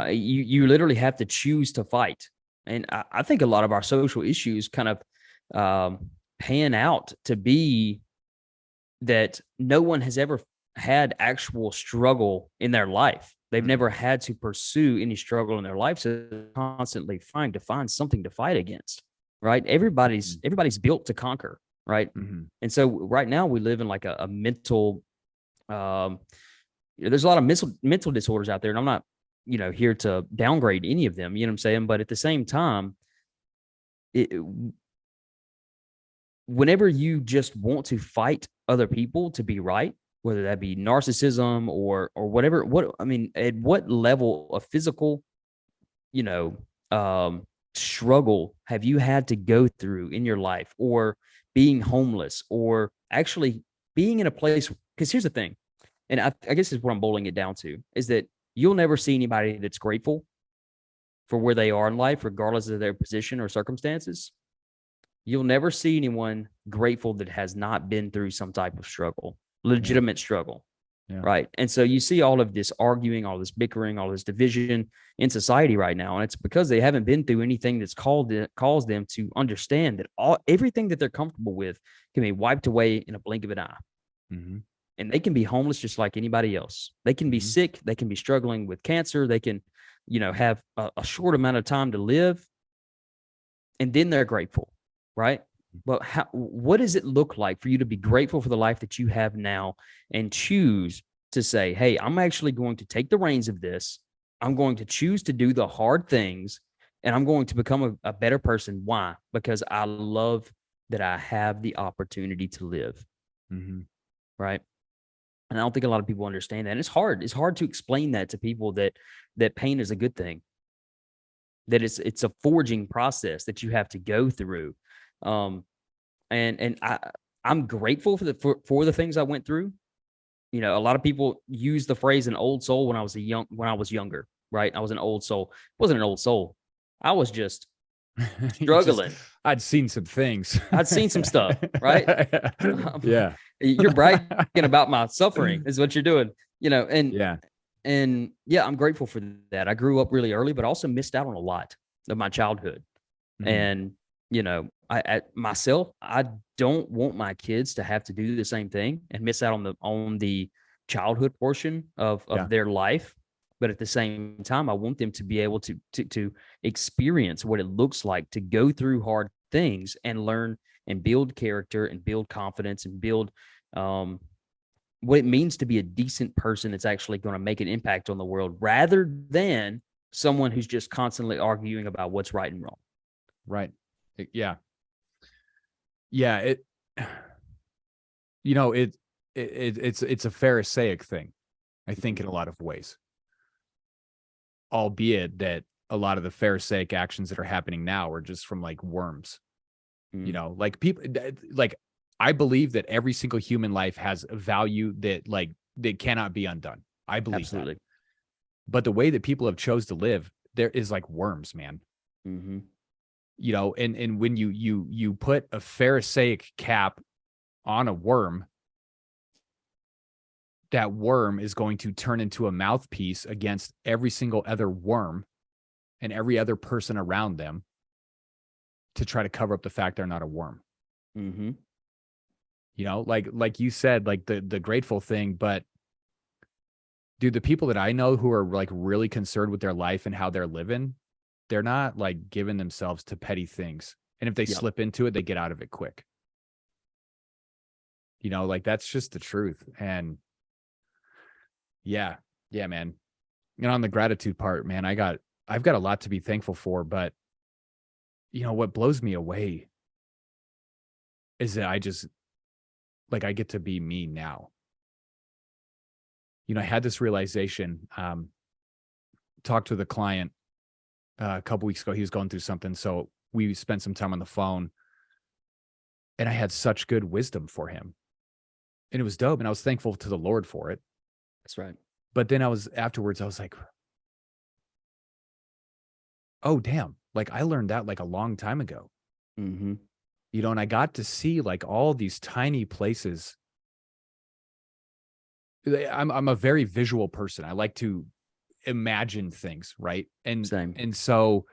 You literally have to choose to fight. And I think a lot of our social issues kind of pan out to be that no one has ever had actual struggle in their life. They've never had to pursue any struggle in their life. So they're constantly trying to find something to fight against, right? Everybody's built to conquer, right? And so right now we live in like a mental, there's a lot of mental disorders out there, and I'm not, here to downgrade any of them, you know what I'm saying? But at the same time, whenever you just want to fight other people to be right, whether that be narcissism or whatever. What I mean, at what level of physical, you know, struggle have you had to go through in your life, or being homeless, or actually being in a place? Because here's the thing, and I guess is what I'm boiling it down to, is that you'll never see anybody that's grateful for where they are in life, regardless of their position or circumstances. You'll never see anyone grateful that has not been through some type of struggle, legitimate struggle. Yeah. Right. And so you see all of this arguing, all this bickering, all this division in society right now. And it's because they haven't been through anything that's caused them to understand that everything that they're comfortable with can be wiped away in a blink of an eye. Mm-hmm. And they can be homeless just like anybody else. They can be sick. They can be struggling with cancer. They can, have a short amount of time to live. And then they're grateful. Right. But what does it look like for you to be grateful for the life that you have now and choose to say, hey, I'm actually going to take the reins of this. I'm going to choose to do the hard things, and I'm going to become a better person. Why? Because I love that I have the opportunity to live. Mm-hmm. Right. And I don't think a lot of people understand that. And it's hard. It's hard to explain that to people that pain is a good thing, that it's a forging process that you have to go through. And I'm grateful for the things I went through. A lot of people use the phrase "an old soul" when I was younger, right? I was an old soul. I wasn't an old soul. I was just struggling. I'd seen some things. I'd seen some stuff, right? Yeah. You're bragging about my suffering is what you're doing, and yeah. And yeah, I'm grateful for that. I grew up really early, but also missed out on a lot of my childhood. Mhm. And, I don't want my kids to have to do the same thing and miss out on the childhood portion of Yeah. their life. But at the same time, I want them to be able to experience what it looks like to go through hard things and learn and build character and build confidence and build what it means to be a decent person that's actually going to make an impact on the world, rather than someone who's just constantly arguing about what's right and wrong. Right. Yeah. Yeah. It's a Pharisaic thing, I think, in a lot of ways, albeit that a lot of the Pharisaic actions that are happening now are just from like worms, like people, like, I believe that every single human life has a value that cannot be undone. I believe Absolutely. that. But the way that people have chose to live, there is like worms, man. Mm-hmm. And when you put a Pharisaic cap on a worm, that worm is going to turn into a mouthpiece against every single other worm and every other person around them to try to cover up the fact they're not a worm. Mm-hmm. Like you said, like the grateful thing, but dude, the people that I know who are like really concerned with their life and how they're living, they're not like giving themselves to petty things. And if they slip into it, they get out of it quick. Like that's just the truth. And yeah, man. And on the gratitude part, man, I've got a lot to be thankful for, but what blows me away is that I get to be me now. I had this realization, talked to the client a couple weeks ago. He was going through something. So we spent some time on the phone, and I had such good wisdom for him, and it was dope. And I was thankful to the Lord for it. That's right. But then afterwards, I was like, oh, damn. Like I learned that like a long time ago. Mm-hmm. And I got to see like all these tiny places. I'm a very visual person. I like to imagine things, right? Same. And so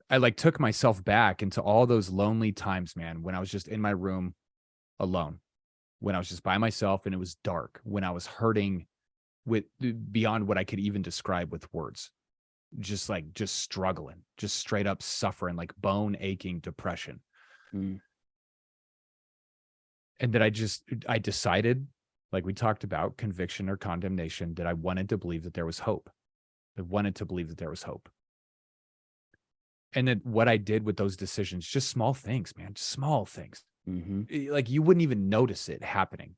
I like took myself back into all those lonely times, man, when I was just in my room alone, when I was just by myself and it was dark, when I was hurting with beyond what I could even describe with words, just struggling, just straight up suffering, like bone aching depression. Mm. And that I decided, like we talked about, conviction or condemnation, that I wanted to believe that there was hope. I wanted to believe that there was hope. And then what I did with those decisions, just small things, man, just small things. Mm-hmm. Like you wouldn't even notice it happening.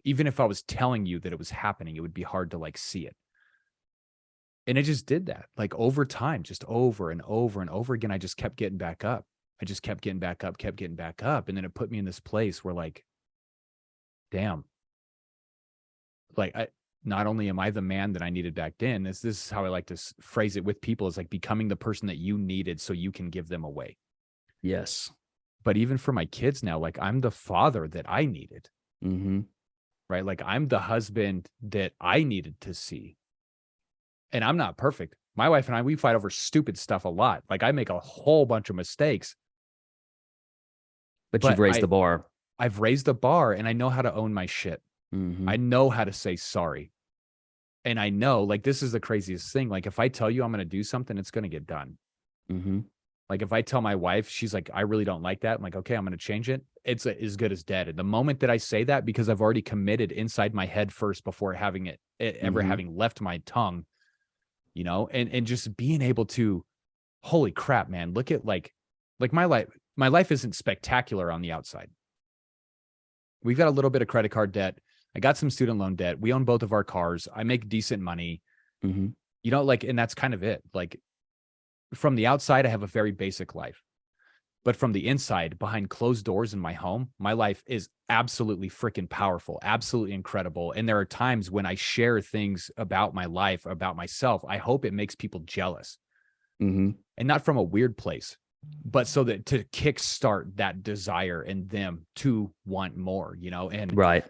even if I was telling you that it was happening, it would be hard to like see it. And it just did that like over time, just over and over and over again. I just kept getting back up. I just kept getting back up, kept getting back up. And then it put me in this place where like, damn, like not only am I the man that I needed back then, this is how I like to phrase it with people, is like becoming the person that you needed so you can give them away. Yes. But even for my kids now, like I'm the father that I needed, Mm-hmm. right? Like I'm the husband that I needed to see. And I'm not perfect. My wife and I, we fight over stupid stuff a lot. Like I make a whole bunch of mistakes, But but you've raised the bar. I've raised the bar and I know how to own my shit. Mm-hmm. I know how to say sorry. And I know, like, this is the craziest thing. Like, if I tell you I'm going to do something, it's going to get done. Mm-hmm. Like, if I tell my wife, she's like, I really don't like that. I'm like, okay, I'm going to change it. It's as good as dead. And the moment that I say that, because I've already committed inside my head first before having it ever having left my tongue, you know, and just being able to, holy crap, man, look at like my life isn't spectacular on the outside. We've got a little bit of credit card debt. I got some student loan debt. We own both of our cars. I make decent money, Mm-hmm. you know, like, and that's kind of it. Like from the outside, I have a very basic life, but from the inside, behind closed doors in my home, my life is absolutely freaking powerful, absolutely incredible. And there are times when I share things about my life, about myself. I hope it makes people jealous, Mm-hmm. and not from a weird place, but so that to kickstart that desire in them to want more, you know? And Right.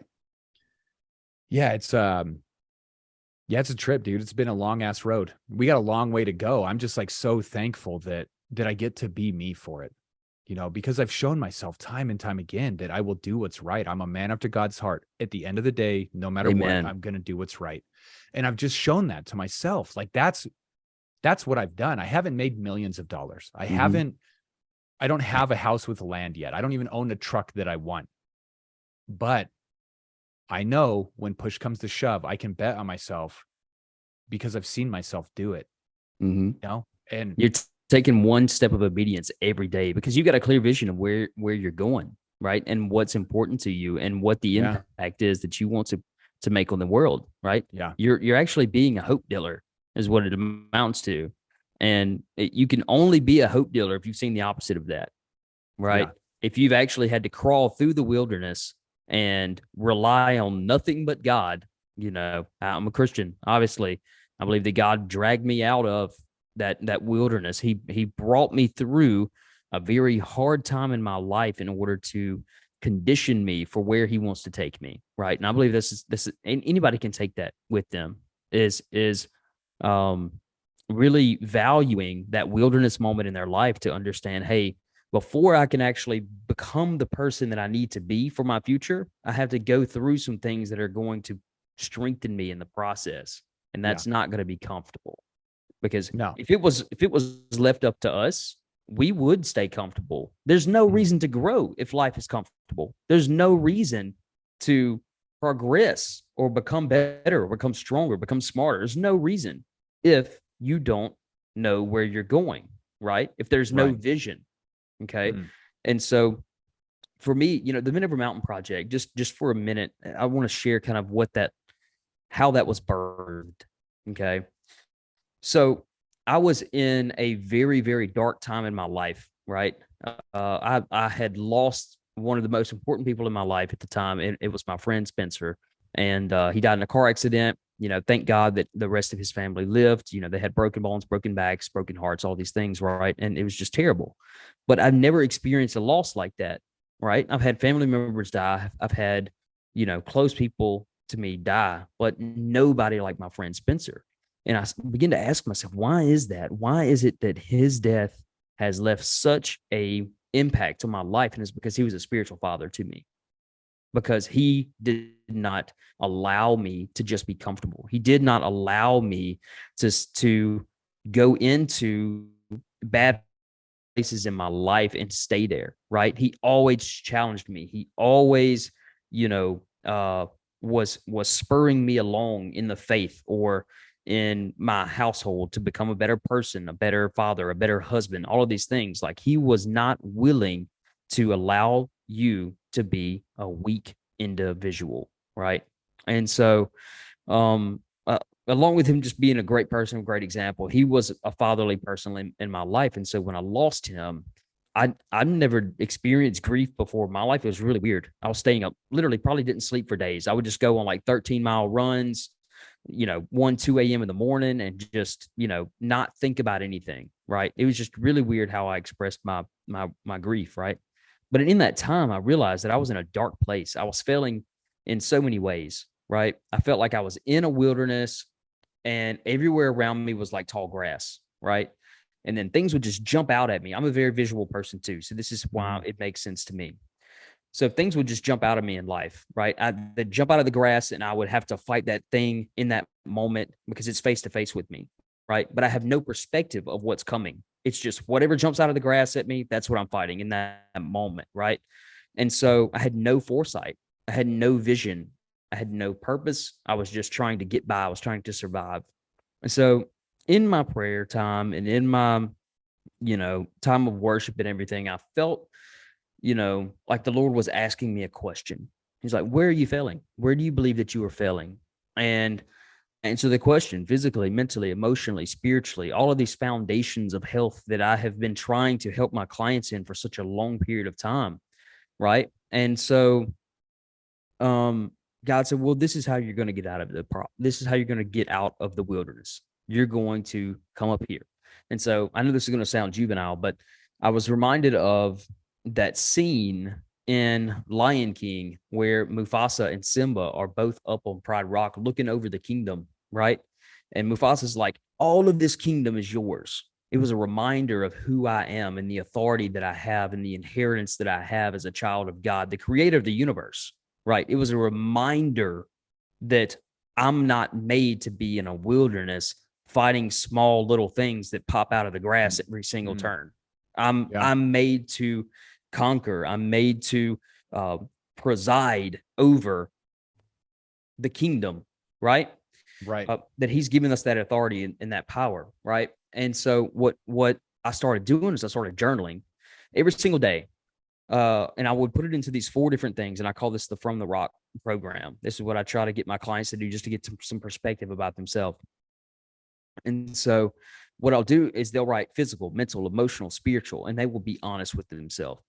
yeah, it's a trip, dude. It's been a long ass road. We got a long way to go. I'm just like so thankful that I get to be me for it, you know, because I've shown myself time and time again that I will do what's right. I'm a man after God's heart. At the end of the day, no matter what, Amen. I'm going to do what's right. And I've just shown that to myself. Like that's what I've done. I haven't made millions of dollars. Mm-hmm. I don't have a house with land yet. I don't even own a truck that I want. But I know when push comes to shove, I can bet on myself because I've seen myself do it, Mm-hmm. you know? And You're taking one step of obedience every day because you got a clear vision of where you're going, right? And what's important to you and what the yeah, impact is that you want to make on the world, right? yeah, You're actually being a hope dealer is what it amounts to. And you can only be a hope dealer if you've seen the opposite of that, right? yeah, If you've actually had to crawl through the wilderness and rely on nothing but God, you know, I'm a Christian, obviously. I believe that God dragged me out of that wilderness. He brought me through a very hard time in my life in order to condition me for where he wants to take me, right? And I believe this is anybody can take that with them is um really valuing that wilderness moment in their life to understand, hey, before I can actually become the person that I need to be for my future, I have to go through some things that are going to strengthen me in the process. And yeah. that's not going to be comfortable because No, if it was left up to us, we would stay comfortable. There's no reason to grow if life is comfortable. There's no reason to progress or become better or become stronger, become smarter. There's no reason if you don't know where you're going, right? If there's no right. vision. Okay. Mm, And so for me, you know, the Minerva Mountain Project, just for a minute, I want to share kind of how that was birthed. Okay. So I was in a very, very dark time in my life, right? I had lost one of the most important people in my life at the time. And it was my friend Spencer. And he died in a car accident. You know, thank God that the rest of his family lived. You know, they had broken bones, broken backs, broken hearts, all these things, right? And it was just terrible. But I've never experienced a loss like that, right? I've had family members die. I've had, you know, close people to me die, but nobody like my friend Spencer. And I begin to ask myself, why is that? Why is it that his death has left such a impact on my life? And it's because he was a spiritual father to me, because he did not allow me to just be comfortable. He did not allow me to go into bad places in my life and stay there, right? He always challenged me. He always, you know, was spurring me along in the faith or in my household to become a better person, a better father, a better husband, all of these things. Like he was not willing to allow you to be a weak individual. right? And so, along with him just being a great person, a great example, he was a fatherly person in my life. And so when I lost him, I never experienced grief before. My life was really weird. I was staying up, literally probably didn't sleep for days. I would just go on like 13-mile runs, 1, 2 a.m. in the morning, and just, not think about anything. Right. It was just really weird how I expressed my grief. Right. But in that time, I realized that I was in a dark place. I was failing in so many ways. Right. I felt like I was in a wilderness, and everywhere around me was like tall grass. Right. And then things would just jump out at me. I'm a very visual person too. So this is why it makes sense to me. So things would just jump out of me in life, right? They'd jump out of the grass, and I would have to fight that thing in that moment because it's face to face with me, right? But I have no perspective of what's coming. It's just whatever jumps out of the grass at me, that's what I'm fighting in that moment, right? And so I had no foresight. I had no vision. I had no purpose. I was just trying to get by. I was trying to survive. And so in my prayer time and in my, time of worship and everything, I felt, like the Lord was asking me a question. He's like, where are you failing? Where do you believe that you are failing? And answer the question physically, mentally, emotionally, spiritually, all of these foundations of health that I have been trying to help my clients in for such a long period of time. Right. And so, God said, well, this is how you're going to get out of the problem. This is how you're going to get out of the wilderness. You're going to come up here. And so I know this is going to sound juvenile, but I was reminded of that scene in Lion King where Mufasa and Simba are both up on Pride Rock looking over the kingdom, right? And Mufasa's like, all of this kingdom is yours. It was a reminder of who I am and the authority that I have and the inheritance that I have as a child of God, the creator of the universe, right? It was a reminder that I'm not made to be in a wilderness fighting small little things that pop out of the grass every single turn. I'm made to conquer. I'm made to preside over the kingdom, right? Right. That he's given us that authority and that power, right? And so what I started doing is I started journaling every single day. And I would put it into these 4 different things. And I call this the From the Rock program. This is what I try to get my clients to do just to get some perspective about themselves. And so what I'll do is they'll write physical, mental, emotional, spiritual, and they will be honest with themselves.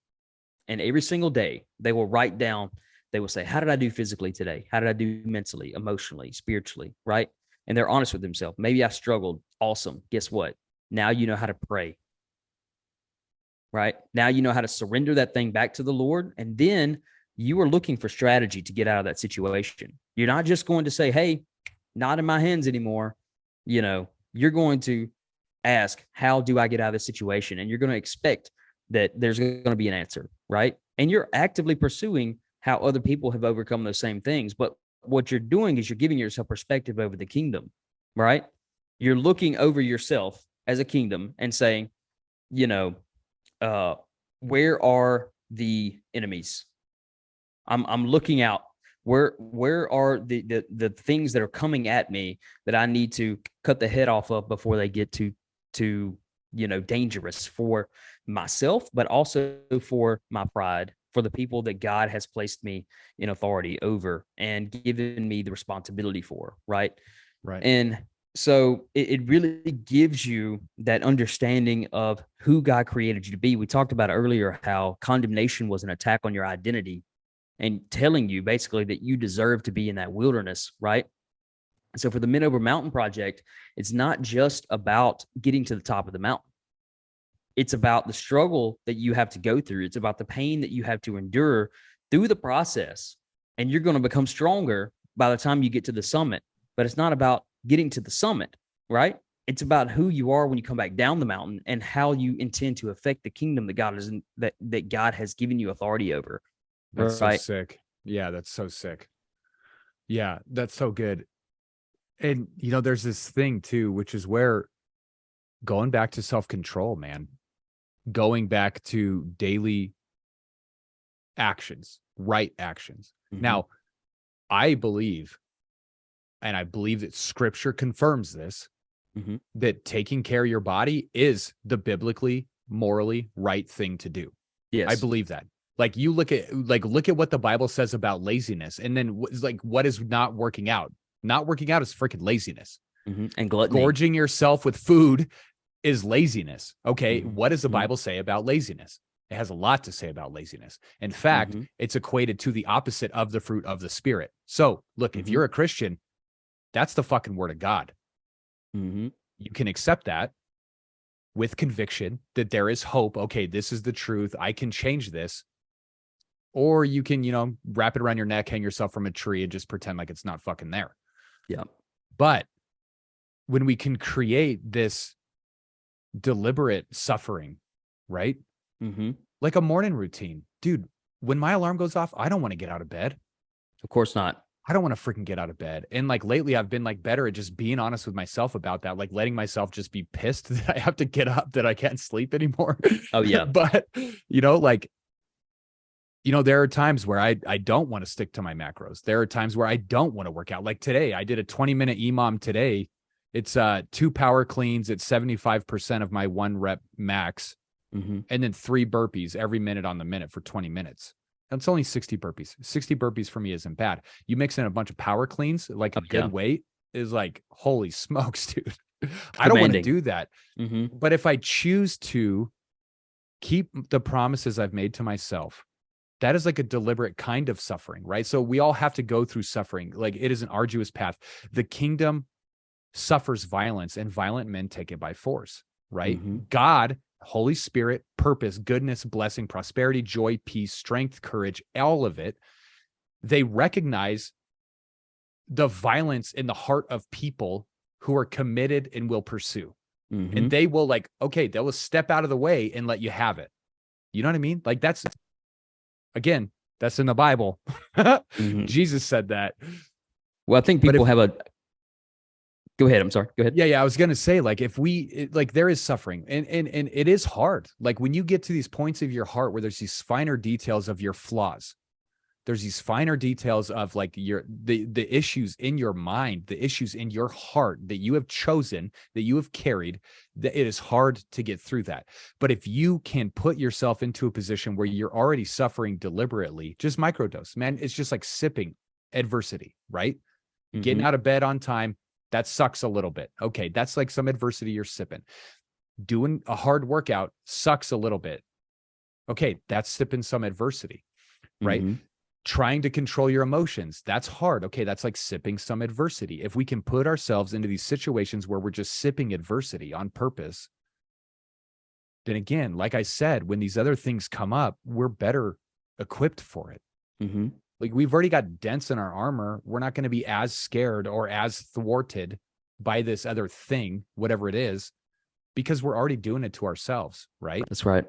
And every single day they will write down, they will say, how did I do physically today? How did I do mentally, emotionally, spiritually? Right. And they're honest with themselves. Maybe I struggled. Awesome. Guess what? Now you know how to pray. Right. Now you know how to surrender that thing back to the Lord. And then you are looking for strategy to get out of that situation. You're not just going to say, hey, not in my hands anymore. You're going to ask, how do I get out of this situation? And you're going to expect that there's going to be an answer, right? And you're actively pursuing how other people have overcome those same things. But what you're doing is you're giving yourself perspective over the kingdom, right? You're looking over yourself as a kingdom and saying, where are the enemies? I'm looking out. Where are the things that are coming at me that I need to cut the head off of before they get to dangerous for myself, but also for my pride, for the people that God has placed me in authority over and given me the responsibility for, right? Right. And so it really gives you that understanding of who God created you to be. We talked about earlier how condemnation was an attack on your identity and telling you basically that you deserve to be in that wilderness, right? So for the Men Over Mountain Project, it's not just about getting to the top of the mountain. It's about the struggle that you have to go through. It's about the pain that you have to endure through the process. And you're going to become stronger by the time you get to the summit. But it's not about getting to the summit, right? It's about who you are when you come back down the mountain and how you intend to affect the kingdom that God is that God has given you authority over. That's right. So sick. Yeah, that's so sick. Yeah, that's so good. And there's this thing too, which is where going back to self-control, man, going back to daily actions, right actions. Mm-hmm. Now, I believe that scripture confirms this, that taking care of your body is the biblically, morally right thing to do. Yes. I believe that. Like you look at what the Bible says about laziness, and then what is not working out? Not working out is freaking laziness. And gluttony. Gorging yourself with food is laziness. Okay, what does the Mm-hmm. Bible say about laziness? It has a lot to say about laziness. In fact, it's equated to the opposite of the fruit of the Spirit. So look, if you're a Christian, that's the fucking word of God. You can accept that with conviction that there is hope. Okay, this is the truth. I can change this. Or you can, wrap it around your neck, hang yourself from a tree, and just pretend like it's not fucking there. Yeah. But when we can create this deliberate suffering, right? Like a morning routine. Dude, when my alarm goes off, I don't want to get out of bed. Of course not. I don't want to freaking get out of bed. And like lately I've been like better at just being honest with myself about that, like letting myself just be pissed that I have to get up, that I can't sleep anymore. Oh yeah. But there are times where I don't want to stick to my macros. There are times where I don't want to work out. Like today, I did a 20-minute EMOM today. It's 2 power cleans at 75% of my 1 rep max. And then 3 burpees every minute on the minute for 20 minutes. That's only 60 burpees. 60 burpees for me isn't bad. You mix in a bunch of power cleans, like a good weight is like, holy smokes, dude. I don't want to do that. But if I choose to keep the promises I've made to myself, that is like a deliberate kind of suffering, right? So we all have to go through suffering. Like it is an arduous path. The kingdom suffers violence, and violent men take it by force, right? God, Holy Spirit, purpose, goodness, blessing, prosperity, joy, peace, strength, courage, all of it. They recognize the violence in the heart of people who are committed and will pursue. And they will they will step out of the way and let you have it. You know what I mean? Like that's in the Bible. Jesus said that. Well, I think people have a Go ahead. I'm sorry. Go ahead. Yeah. I was going to say, like, there is suffering and it is hard. Like when you get to these points of your heart where there's these finer details of your flaws, there's these finer details of like the issues in your mind, the issues in your heart that you have chosen, that you have carried, that it is hard to get through that. But if you can put yourself into a position where you're already suffering deliberately, just microdose, man, it's just like sipping adversity, right? Getting out of bed on time. That sucks a little bit. Okay, that's like some adversity you're sipping. Doing a hard workout sucks a little bit. Okay, that's sipping some adversity, right? Trying to control your emotions, that's hard. Okay, that's like sipping some adversity. If we can put ourselves into these situations where we're just sipping adversity on purpose, then again, like I said, when these other things come up, we're better equipped for it. Like we've already got dents in our armor. We're not going to be as scared or as thwarted by this other thing, whatever it is, because we're already doing it to ourselves, right? That's right.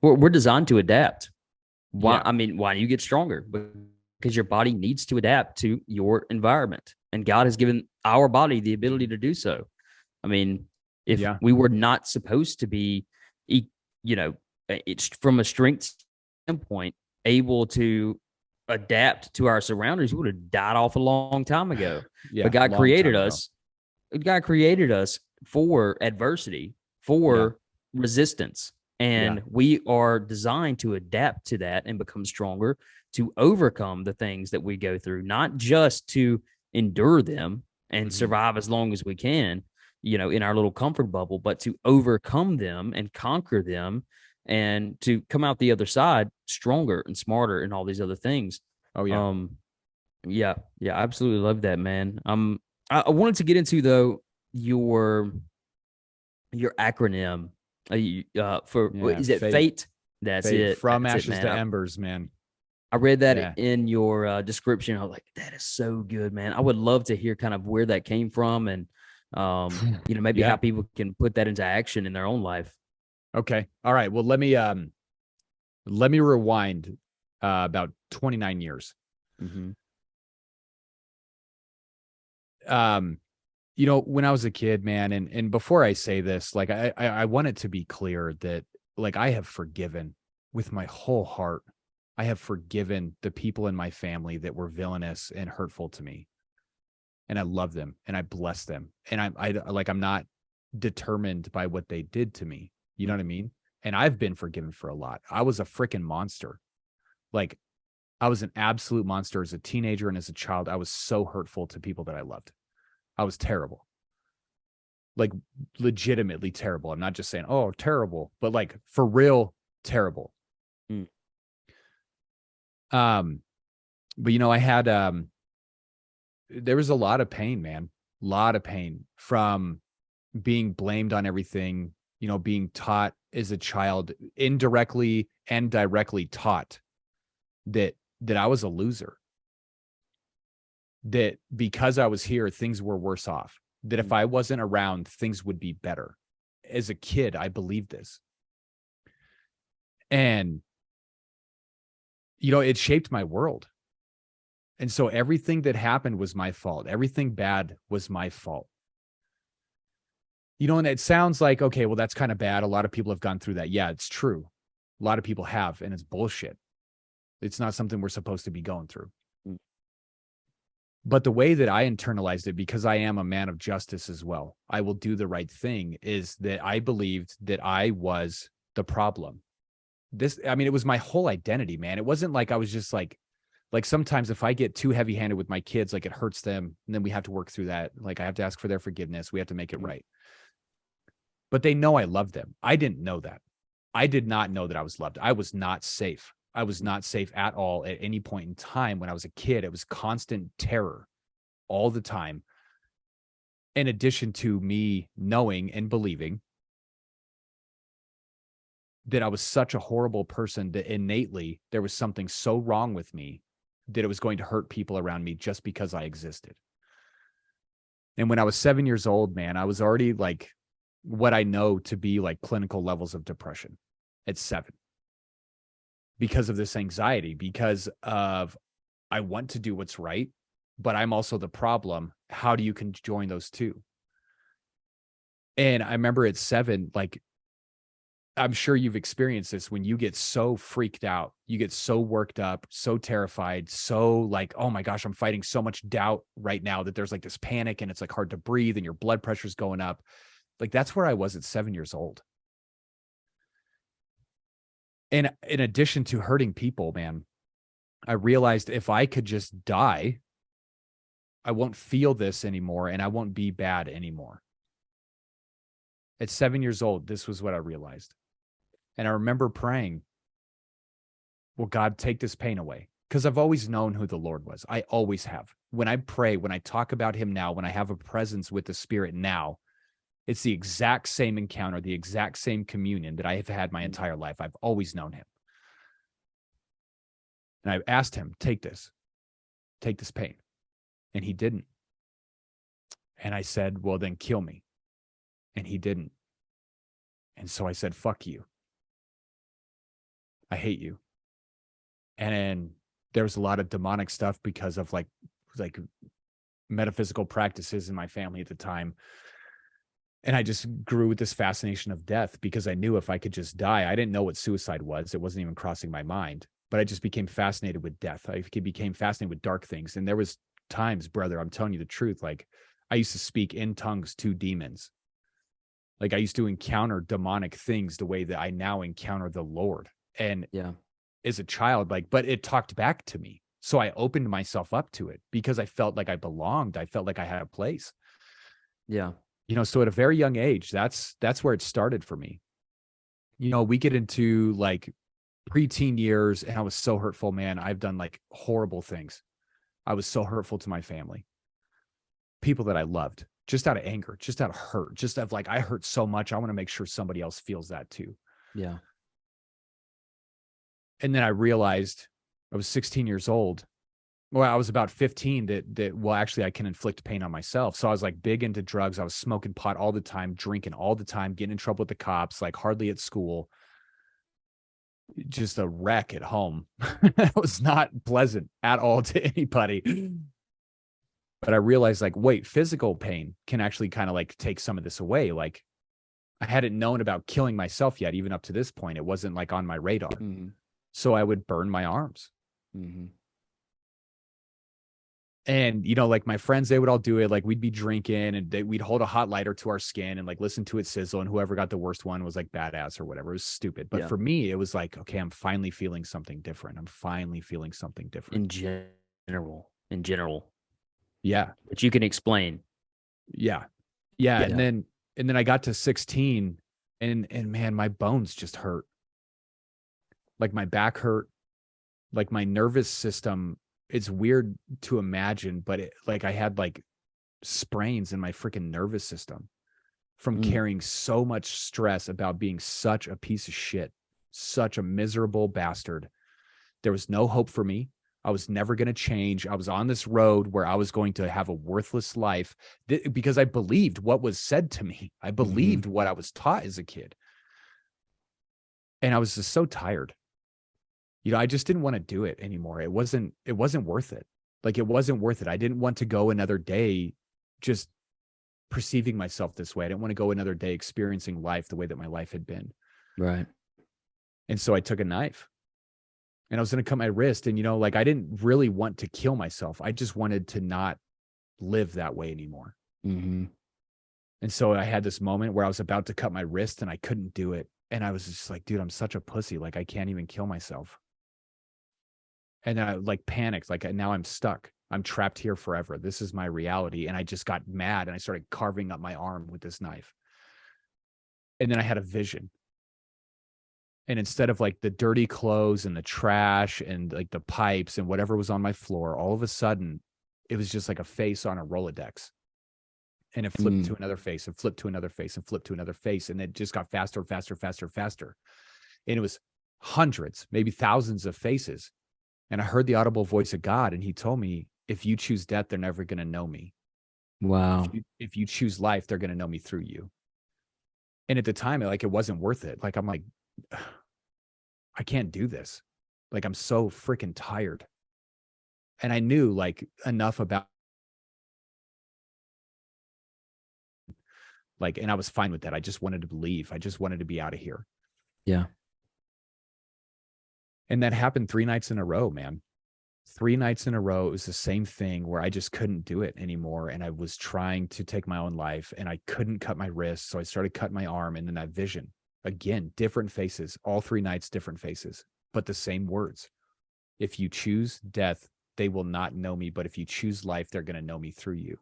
We're designed to adapt. Why? Yeah. I mean, why do you get stronger? Because your body needs to adapt to your environment, and God has given our body the ability to do so. I mean, if we were not supposed to be, it's from a strength standpoint, able to adapt to our surroundings, we would have died off a long time ago. But God created us. God created us for adversity, for resistance. And we are designed to adapt to that and become stronger, to overcome the things that we go through, not just to endure them and survive as long as we can, in our little comfort bubble, but to overcome them and conquer them and to come out the other side stronger and smarter and all these other things. Oh, yeah. I absolutely love that, man. I wanted to get into, though, your acronym is it Fate? That's Fate. it. From That's ashes to embers, man. I read that in your description. I was like, that is so good, man. I would love to hear kind of where that came from and, maybe how people can put that into action in their own life. Okay. All right. Well, let me rewind about 29 years. When I was a kid, man, and before I say this, like I want it to be clear that like I have forgiven with my whole heart. I have forgiven the people in my family that were villainous and hurtful to me. And I love them and I bless them. And I'm not determined by what they did to me. You know what I mean? And I've been forgiven for a lot. I was a freaking monster. Like, I was an absolute monster as a teenager and as a child. I was so hurtful to people that I loved. I was terrible. Like, legitimately terrible. I'm not just saying, oh, terrible, but like for real terrible. Mm. But I had there was a lot of pain, man. A lot of pain from being blamed on everything, being taught as a child, indirectly and directly taught that I was a loser. That because I was here, things were worse off. That if I wasn't around, things would be better. As a kid, I believed this. And, it shaped my world. And so everything that happened was my fault. Everything bad was my fault. And it sounds like, okay, well, that's kind of bad. A lot of people have gone through that. Yeah, it's true. A lot of people have, and it's bullshit. It's not something we're supposed to be going through. But the way that I internalized it, because I am a man of justice as well, I will do the right thing, is that I believed that I was the problem. It was my whole identity, man. It wasn't like I was just like sometimes if I get too heavy handed with my kids, like it hurts them. And then we have to work through that. Like I have to ask for their forgiveness. We have to make it right. But they know I love them. I didn't know that. I did not know that I was loved. I was not safe. I was not safe at all at any point in time. When I was a kid, it was constant terror all the time. In addition to me knowing and believing that I was such a horrible person, that innately there was something so wrong with me that it was going to hurt people around me just because I existed. And when I was 7 years old, man, I was already like what I know to be like clinical levels of depression at 7. Because of this anxiety, because of I want to do what's right, but I'm also the problem. How do you conjoin those two? And I remember at 7, like, I'm sure you've experienced this when you get so freaked out, you get so worked up, so terrified, so like, oh my gosh, I'm fighting so much doubt right now that there's like this panic and it's like hard to breathe and your blood pressure's going up. Like that's where I was at 7 years old. And in addition to hurting people, man, I realized if I could just die, I won't feel this anymore and I won't be bad anymore. At 7 years old, this was what I realized. And I remember praying, well, God, take this pain away. Because I've always known who the Lord was. I always have. When I pray, when I talk about him now, when I have a presence with the Spirit now, it's the exact same encounter, the exact same communion that I have had my entire life. I've always known him. And I asked him, take this pain. And he didn't. And I said, well, then kill me. And he didn't. And so I said, fuck you. I hate you. And there was a lot of demonic stuff because of like metaphysical practices in my family at the time. And I just grew with this fascination of death because I knew if I could just die, I didn't know what suicide was. It wasn't even crossing my mind, but I just became fascinated with death. I became fascinated with dark things. And there was times, brother, I'm telling you the truth. Like I used to speak in tongues to demons. Like I used to encounter demonic things the way that I now encounter the Lord. And as a child, but it talked back to me. So I opened myself up to it because I felt like I belonged. I felt like I had a place. Yeah. So at a very young age, that's where it started for me. We get into like preteen years and I was so hurtful, man. I've done like horrible things. I was so hurtful to my family, people that I loved, just out of anger, just out of hurt, just of like, I hurt so much. I want to make sure somebody else feels that too. Yeah. And then I realized I was 16 years old. Well, I was about 15 well, actually I can inflict pain on myself. So I was like big into drugs. I was smoking pot all the time, drinking all the time, getting in trouble with the cops, like hardly at school, just a wreck at home. It was not pleasant at all to anybody. But I realized like, wait, physical pain can actually kind of like take some of this away. Like I hadn't known about killing myself yet. Even up to this point, it wasn't like on my radar. Mm-hmm. So I would burn my arms. Mm-hmm. And, you know, like my friends, they would all do it. Like we'd be drinking and we'd hold a hot lighter to our skin and like listen to it sizzle. And whoever got the worst one was like badass or whatever. It was stupid. But Yeah. for me, it was like, okay, I'm finally feeling something different. I'm finally feeling something different. In general, Yeah. but you can explain. Yeah. Yeah. Yeah. And then I got to 16 and man, my bones just hurt. Like my back hurt, like my nervous system. It's weird to imagine, but like I had like sprains in my freaking nervous system from carrying so much stress about being such a piece of shit, such a miserable bastard. There was no hope for me. I was never going to change. I was on this road where I was going to have a worthless life because I believed what was said to me. I believed what I was taught as a kid. And I was just so tired. You know, I just didn't want to do it anymore. It wasn't worth it. Like it wasn't worth it. I didn't want to go another day just perceiving myself this way. I didn't want to go another day experiencing life the way that my life had been. Right. And so I took a knife and I was going to cut my wrist. And, you know, like I didn't really want to kill myself. I just wanted to not live that way anymore. Mm-hmm. And so I had this moment where I was about to cut my wrist and I couldn't do it. And I was just like, dude, I'm such a pussy. Like I can't even kill myself. And then I like panicked, like now I'm stuck. I'm trapped here forever. This is my reality. And I just got mad and I started carving up my arm with this knife. And then I had a vision. And instead of like the dirty clothes and the trash and like the pipes and whatever was on my floor, all of a sudden it was just like a face on a Rolodex. And it flipped to another face and flipped to another face and flipped to another face. And it just got faster, faster, faster, faster. And it was hundreds, maybe thousands of faces. And I heard the audible voice of God. And he told me, if you choose death, they're never going to know me. Wow. If you choose life, they're going to know me through you. And at the time, like, it wasn't worth it. Like, I'm like, I can't do this. Like, I'm so freaking tired. And I knew like enough about like, and I was fine with that. I just wanted to leave. I just wanted to be out of here. Yeah. And that happened 3 nights in a row, man. 3 nights in a row. It was the same thing where I just couldn't do it anymore. And I was trying to take my own life and I couldn't cut my wrist. So I started cutting my arm. And then that vision, again, different faces, all 3 nights, different faces, but the same words. If you choose death, they will not know me. But if you choose life, they're going to know me through you.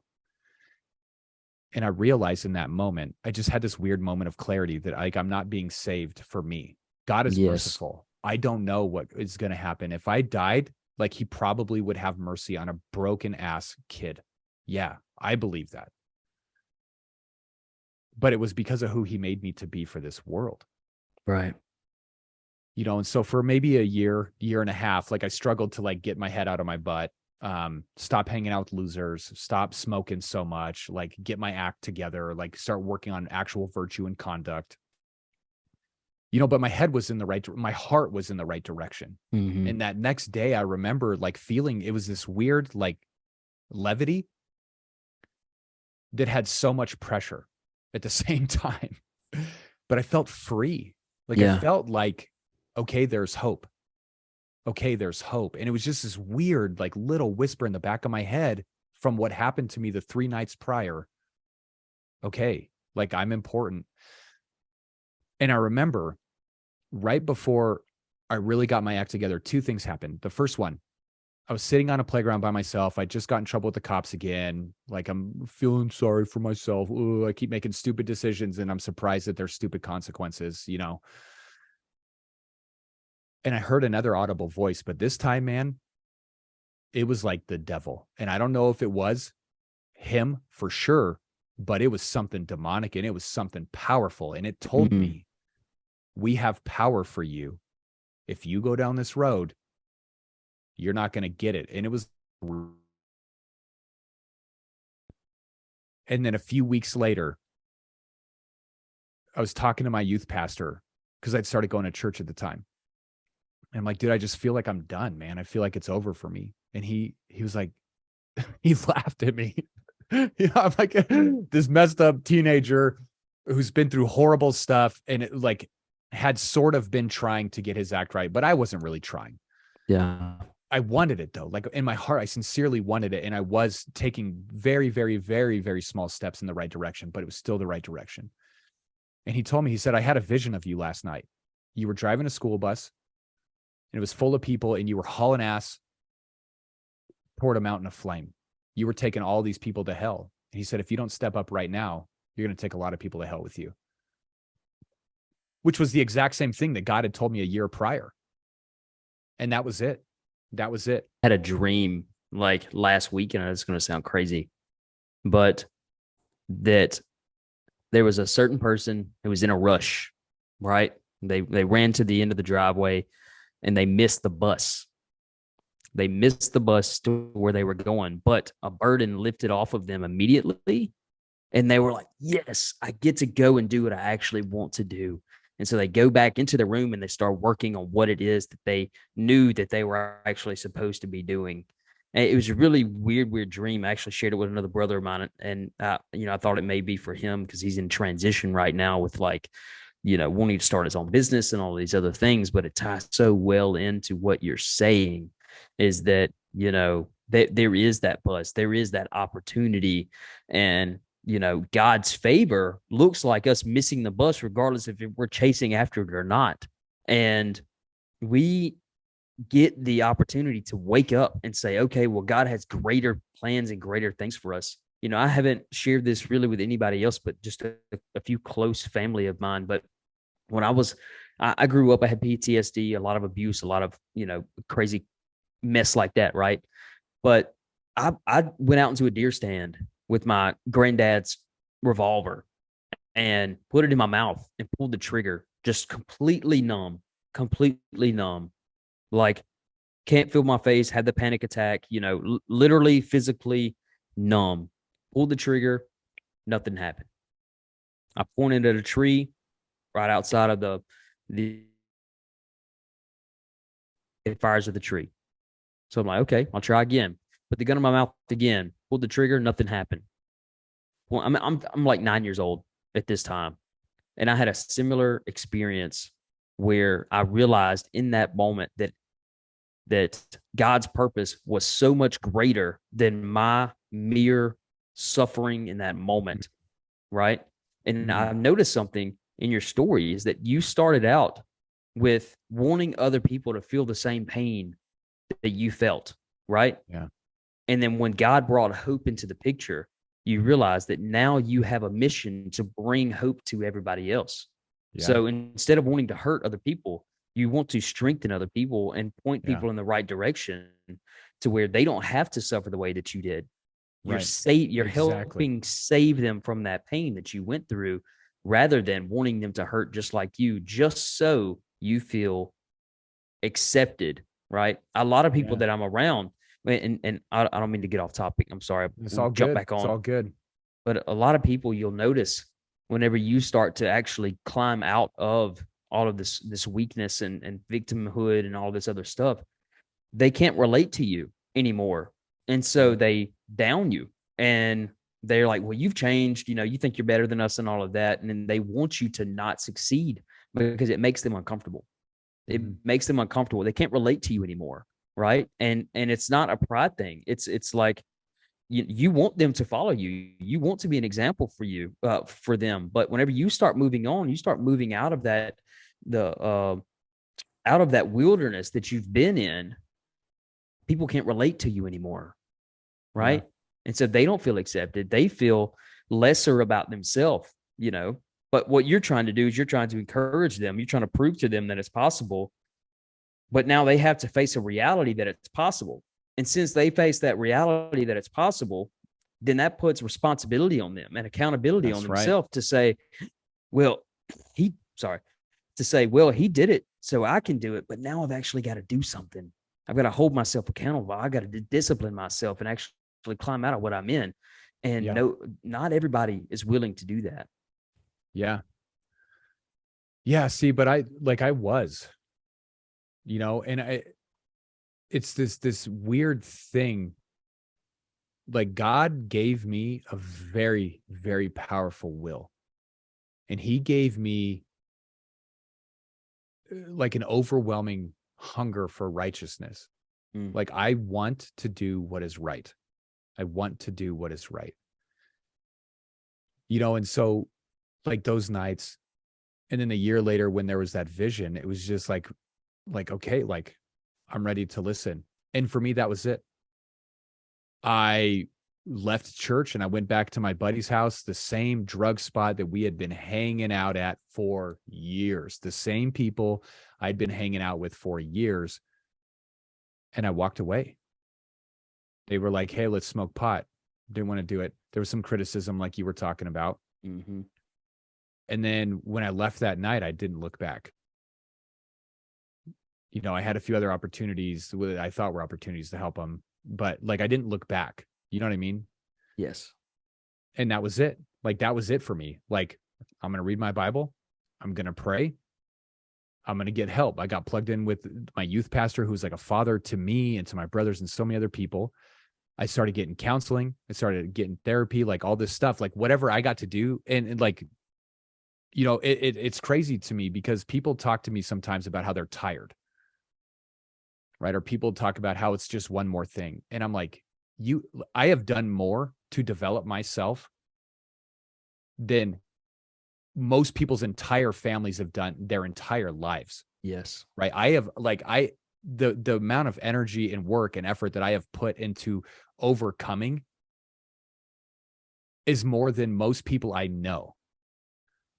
And I realized in that moment, I just had this weird moment of clarity that like, I'm not being saved for me. God is merciful. I don't know what is going to happen. If I died, like he probably would have mercy on a broken ass kid. Yeah, I believe that. But it was because of who he made me to be for this world. Right. You know, and so for maybe a year and a half, like I struggled to like get my head out of my butt, stop hanging out with losers, stop smoking so much, like get my act together, like start working on actual virtue and conduct. You know, but my head was in the right, my heart was in the right direction. Mm-hmm. And that next day, I remember like feeling, it was this weird, like levity that had so much pressure at the same time, but I felt free. Like I felt like, okay, there's hope. Okay, there's hope. And it was just this weird, like little whisper in the back of my head from what happened to me the 3 nights prior. Okay, like I'm important. And I remember right before I really got my act together, 2 things happened. The first one, I was sitting on a playground by myself. I just got in trouble with the cops again. Like I'm feeling sorry for myself. Ooh, I keep making stupid decisions and I'm surprised that there's stupid consequences, you know. And I heard another audible voice, but this time, man, it was like the devil. And I don't know if it was him for sure, but it was something demonic and it was something powerful. And it told me, we have power for you. If you go down this road, you're not going to get it. And it was, and then a few weeks later, I was talking to my youth pastor because I'd started going to church at the time. And I'm like, dude, I just feel like I'm done, man. I feel like it's over for me. And he was like, he laughed at me. You know, I'm like this messed up teenager who's been through horrible stuff and it like had sort of been trying to get his act right, but I wasn't really trying. Yeah. I wanted it though. Like in my heart, I sincerely wanted it. And I was taking very, very, very, very small steps in the right direction, but it was still the right direction. And he told me, he said, I had a vision of you last night. You were driving a school bus and it was full of people and you were hauling ass toward a mountain of flame. You were taking all these people to hell. And he said, if you don't step up right now, you're going to take a lot of people to hell with you. Which was the exact same thing that God had told me a year prior. And that was it. That was it. I had a dream like last week, and it's going to sound crazy, but that there was a certain person who was in a rush, right? They ran to the end of the driveway and they missed the bus. They missed the bus to where they were going, but a burden lifted off of them immediately. And they were like, yes, I get to go and do what I actually want to do. And so they go back into the room and they start working on what it is that they knew that they were actually supposed to be doing. And it was a really weird dream. I actually shared it with another brother of mine. And, I thought it may be for him because he's in transition right now with wanting to start his own business and all these other things. But it ties so well into what you're saying is that, that there is that buzz, there is that opportunity. And God's favor looks like us missing the bus, regardless if we're chasing after it or not. And we get the opportunity to wake up and say, okay, well, God has greater plans and greater things for us. I haven't shared this really with anybody else, but just a few close family of mine. But when I grew up, I had PTSD, a lot of abuse, a lot of, crazy mess like that. Right. But I went out into a deer stand with my granddad's revolver and put it in my mouth and pulled the trigger, just completely numb, like can't feel my face, had the panic attack, literally physically numb, pulled the trigger, nothing happened. I pointed at a tree right outside of the fires of the tree. So I'm like, okay, I'll try again. Put the gun in my mouth again, pulled the trigger, nothing happened. Well, I'm like 9 years old at this time. And I had a similar experience where I realized in that moment that God's purpose was so much greater than my mere suffering in that moment. Right. And I've noticed something in your story is that you started out with wanting other people to feel the same pain that you felt. Right. Yeah. And then when God brought hope into the picture, you realize that now you have a mission to bring hope to everybody else. Yeah. So instead of wanting to hurt other people, you want to strengthen other people and point people in the right direction to where they don't have to suffer the way that you did. You're helping save them from that pain that you went through rather than wanting them to hurt just like you, just so you feel accepted, right? A lot of people that I'm around, and I don't mean to get off topic. I'm sorry. It's all jump good. Back on. It's all good. But a lot of people you'll notice whenever you start to actually climb out of all of this weakness and victimhood and all this other stuff, they can't relate to you anymore. And so they down you and they're like, well, you've changed, you think you're better than us and all of that. And then they want you to not succeed because it makes them uncomfortable. It makes them uncomfortable. They can't relate to you anymore. Right. And it's not a pride thing. It's like you want them to follow you. You want to be an example for them. But whenever you start moving on, you start moving out of that, out of that wilderness that you've been in, people can't relate to you anymore. Right. Yeah. And so they don't feel accepted. They feel lesser about themselves, but what you're trying to do is you're trying to encourage them. You're trying to prove to them that it's possible. But now they have to face a reality that it's possible. And since they face that reality that it's possible, then that puts responsibility on them and accountability on themselves to say, well, he did it, so I can do it. But now I've actually got to do something. I've got to hold myself accountable. I got to discipline myself and actually climb out of what I'm in. And no, not everybody is willing to do that. Yeah. Yeah. See, but I was, and it's this weird thing. Like God gave me a very, very powerful will. And he gave me like an overwhelming hunger for righteousness. Mm. Like, I want to do what is right. I want to do what is right. And so like those nights, and then a year later when there was that vision, it was just like, okay, like I'm ready to listen. And for me, that was it. I left church and I went back to my buddy's house, the same drug spot that we had been hanging out at for years, the same people I'd been hanging out with for years. And I walked away. They were like, hey, let's smoke pot. Didn't want to do it. There was some criticism like you were talking about. Mm-hmm. And then when I left that night, I didn't look back. I had a few other opportunities that I thought were opportunities to help them, but like I didn't look back. You know what I mean? Yes. And that was it. Like that was it for me. Like, I'm going to read my Bible. I'm going to pray. I'm going to get help. I got plugged in with my youth pastor, who's like a father to me and to my brothers and so many other people. I started getting counseling. I started getting therapy, like all this stuff, like whatever I got to do. And like, it's crazy to me because people talk to me sometimes about how they're tired, right? Or people talk about how it's just one more thing. And I'm like, I have done more to develop myself than most people's entire families have done their entire lives. Yes. Right. I have the amount of energy and work and effort that I have put into overcoming is more than most people I know.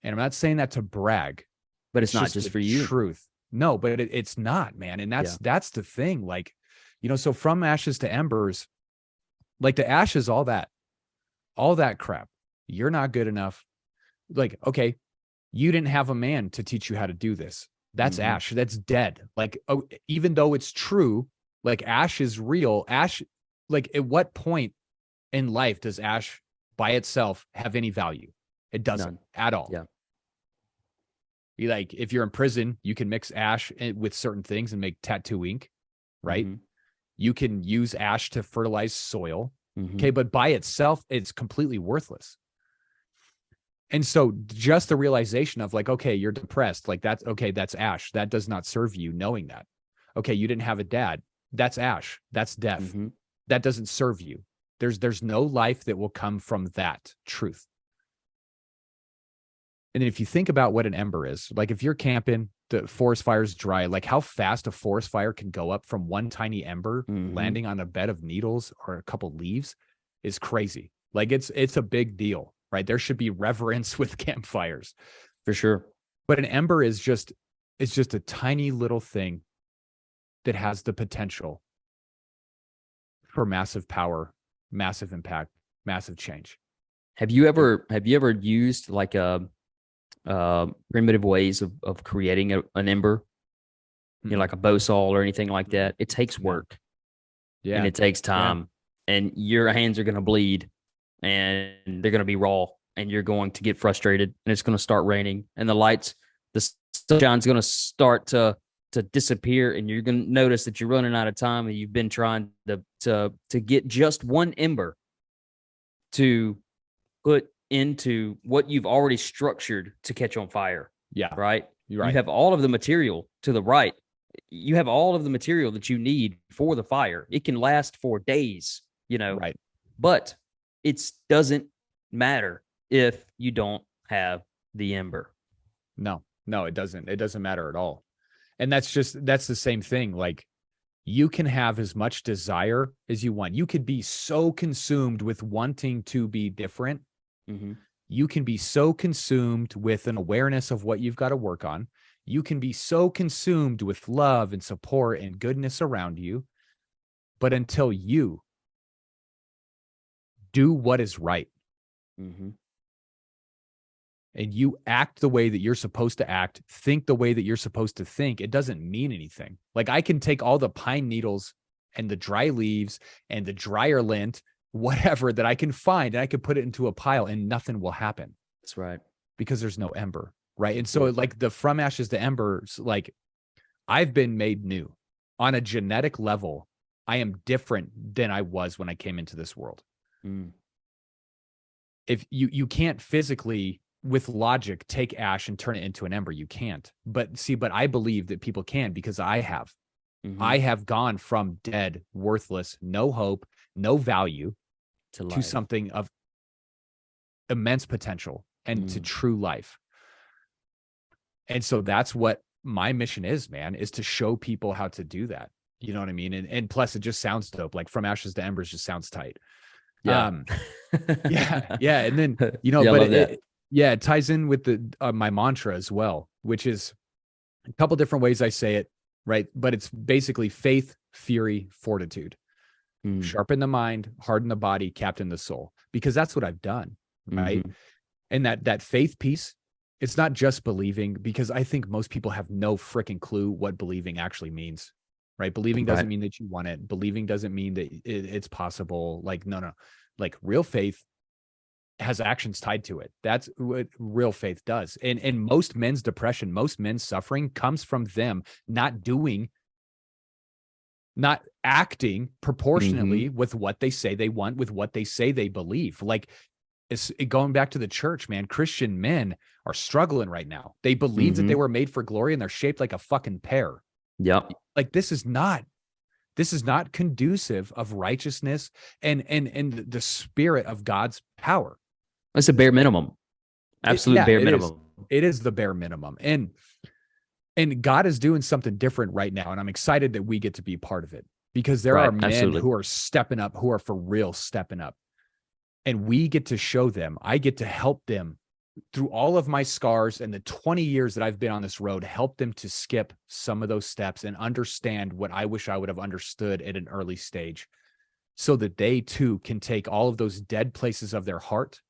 And I'm not saying that to brag, but it's not just for you. Truth. No, but it's not, man. And that's the thing. Like, so from ashes to embers, like the ashes, all that crap. You're not good enough. Like, okay, you didn't have a man to teach you how to do this. That's ash. That's dead. Like, even though it's true, like ash is real. Ash, like at what point in life does ash by itself have any value? It doesn't. None. At all. Yeah. Like if you're in prison, you can mix ash with certain things and make tattoo ink, right? Mm-hmm. You can use ash to fertilize soil. Mm-hmm. Okay. But by itself, it's completely worthless. And so just the realization of like, okay, you're depressed. Like that's okay. That's ash. That does not serve you knowing that. Okay. You didn't have a dad. That's ash. That's death. Mm-hmm. That doesn't serve you. There's no life that will come from that truth. And then if you think about what an ember is, like if you're camping, the forest fire's dry, like how fast a forest fire can go up from one tiny ember landing on a bed of needles or a couple leaves is crazy. Like it's a big deal, right? There should be reverence with campfires. For sure. But an ember is just a tiny little thing that has the potential for massive power, massive impact, massive change. Have you ever used like primitive ways of creating an ember, like a bow saw or anything like that? It takes work, and it takes time, and your hands are going to bleed, and they're going to be raw, and you're going to get frustrated, and it's going to start raining, and the sunshine's going to start to disappear, and you're going to notice that you're running out of time, and you've been trying to get just one ember to put into what you've already structured to catch on fire. Yeah. Right? You're right. You have all of the material to the right. You have all of the material that you need for the fire. It can last for days, Right. But it doesn't matter if you don't have the ember. No, it doesn't. It doesn't matter at all. And that's the same thing. Like you can have as much desire as you want. You could be so consumed with wanting to be different. Mm-hmm. You can be so consumed with an awareness of what you've got to work on. You can be so consumed with love and support and goodness around you. But until you do what is right, and you act the way that you're supposed to act, think the way that you're supposed to think, it doesn't mean anything. Like I can take all the pine needles and the dry leaves and the dryer lint, whatever that I can find, and I can put it into a pile and nothing will happen. That's right. Because there's no ember. Right. And so like the from ashes to embers, like I've been made new on a genetic level. I am different than I was when I came into this world. If you can't physically with logic take ash and turn it into an ember, you can't. But I believe that people can because I have. I have gone from dead, worthless, no hope, no value to something of immense potential and to true life. And so that's what my mission is, man, is to show people how to do that. You know what I mean? And plus it just sounds dope. Like From Ashes to Embers just sounds tight. Yeah. Yeah. And then, you know, Yeah, but it ties in with my mantra as well, which is a couple different ways I say it, right? But it's basically faith, fury, fortitude. Sharpen the mind, harden the body, captain the soul, because that's what I've done, right? And that faith piece, it's not just believing, because I think most people have no freaking clue what believing actually means, right? Believing doesn't mean that you want it. Believing doesn't mean that it's possible. Like, no. Like real faith has actions tied to it. That's what real faith does. And most men's depression, most men's suffering comes from them not acting proportionately with what they say they want, with what they say they believe. Like, it's going back to the church, man. Christian men are struggling right now. They believe that they were made for glory and they're shaped like a fucking pear. Yep. Like this is not conducive of righteousness and the spirit of God's power. That's a bare minimum. Absolute bare minimum. It is the bare minimum. And God is doing something different right now. And I'm excited that we get to be part of it, because there are men who are stepping up, who are for real stepping up. And we get to show them, I get to help them through all of my scars and the 20 years that I've been on this road, help them to skip some of those steps and understand what I wish I would have understood at an early stage, so that they too can take all of those dead places of their heart.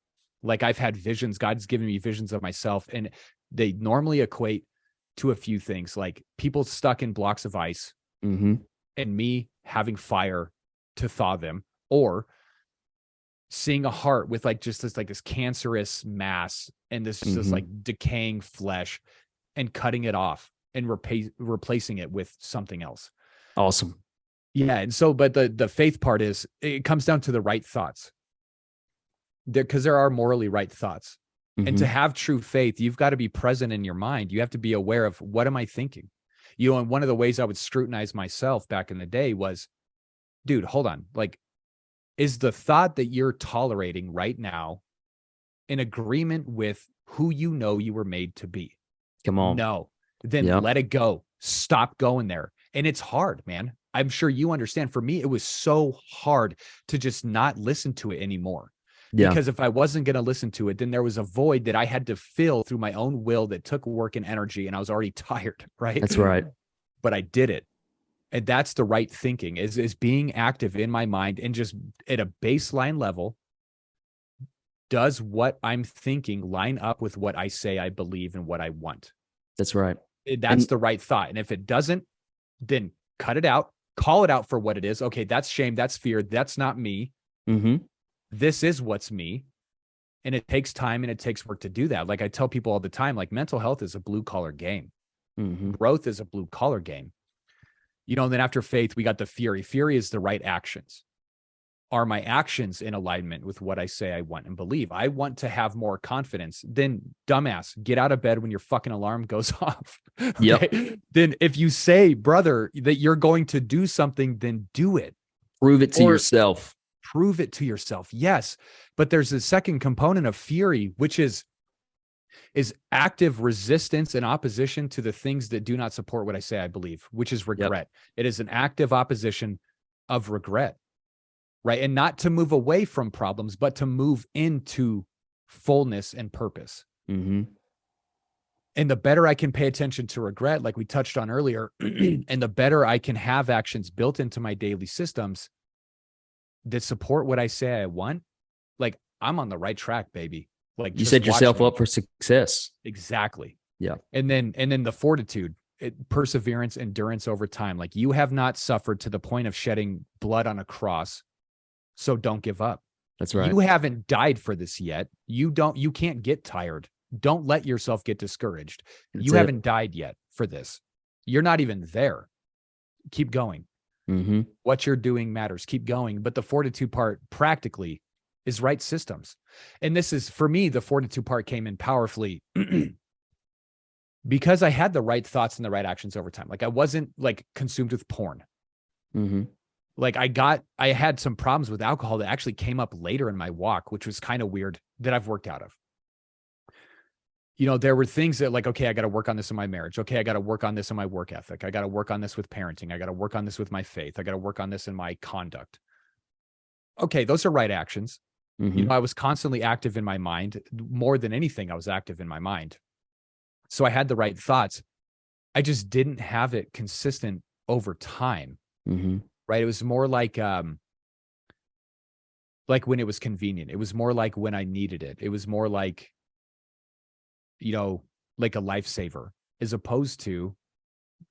Like I've had visions, God's given me visions of myself, and they normally equate to a few things, like people stuck in blocks of ice and me having fire to thaw them, or seeing a heart with like just this cancerous mass and this just like decaying flesh, and cutting it off and replacing it with something else. Awesome. Yeah. And so, but the faith part is, it comes down to the right thoughts, because there are morally right thoughts. And to have true faith, you've got to be present in your mind. You have to be aware of, what am I thinking? You know, and one of the ways I would scrutinize myself back in the day was, dude, hold on. Like, is the thought that you're tolerating right now in agreement with who you know you were made to be? Come on. No. Then let it go. Stop going there. And it's hard, man. I'm sure you understand. For me, it was so hard to just not listen to it anymore. Because if I wasn't going to listen to it, then there was a void that I had to fill through my own will that took work and energy, and I was already tired, right? That's right. But I did it. And that's the right thinking, is being active in my mind, and just at a baseline level, does what I'm thinking line up with what I say I believe and what I want? That's right. That's the right thought. And if it doesn't, then cut it out, call it out for what it is. Okay, that's shame, that's fear, that's not me. This is what's me. And it takes time and it takes work to do that. Like I tell people all the time, like mental health is a blue collar game. Growth is a blue collar game. You know, and then after faith, we got the fury. Fury is the right actions. Are my actions in alignment with what I say I want and believe? I want to have more confidence. Then, dumbass, get out of bed when your fucking alarm goes off. Okay? Then if you say, brother, that you're going to do something, then do it. Prove it to yourself. Prove it to yourself. Yes. But there's a second component of fury, which is active resistance and opposition to the things that do not support what I say I believe, which is regret. It is an active opposition of regret, right? And not to move away from problems, but to move into fullness and purpose. And the better I can pay attention to regret, like we touched on earlier, and the better I can have actions built into my daily systems that support what I say I want, like I'm on the right track, baby. Like you set yourself up for success. Exactly. Yeah. And then the fortitude, perseverance, endurance over time. Like you have not suffered to the point of shedding blood on a cross, so don't give up. That's right. You haven't died for this yet. You can't get tired. Don't let yourself get discouraged. You haven't died yet for this. You're not even there. Keep going. What you're doing matters. Keep going. But the fortitude part practically is right systems. And this is, for me, the fortitude part came in powerfully because I had the right thoughts and the right actions over time. Like I wasn't like consumed with porn. Mm-hmm. Like I had some problems with alcohol that actually came up later in my walk, which was kind of weird, that I've worked out of. You know, there were things that like, okay, I got to work on this in my marriage. Okay, I got to work on this in my work ethic. I got to work on this with parenting. I got to work on this with my faith. I got to work on this in my conduct. Okay, those are right actions. Mm-hmm. You know, I was constantly active in my mind. More than anything, I was active in my mind. So I had the right thoughts. I just didn't have it consistent over time. Mm-hmm. Right. It was more like when it was convenient. It was more like when I needed it. It was more like, you know, like a lifesaver, as opposed to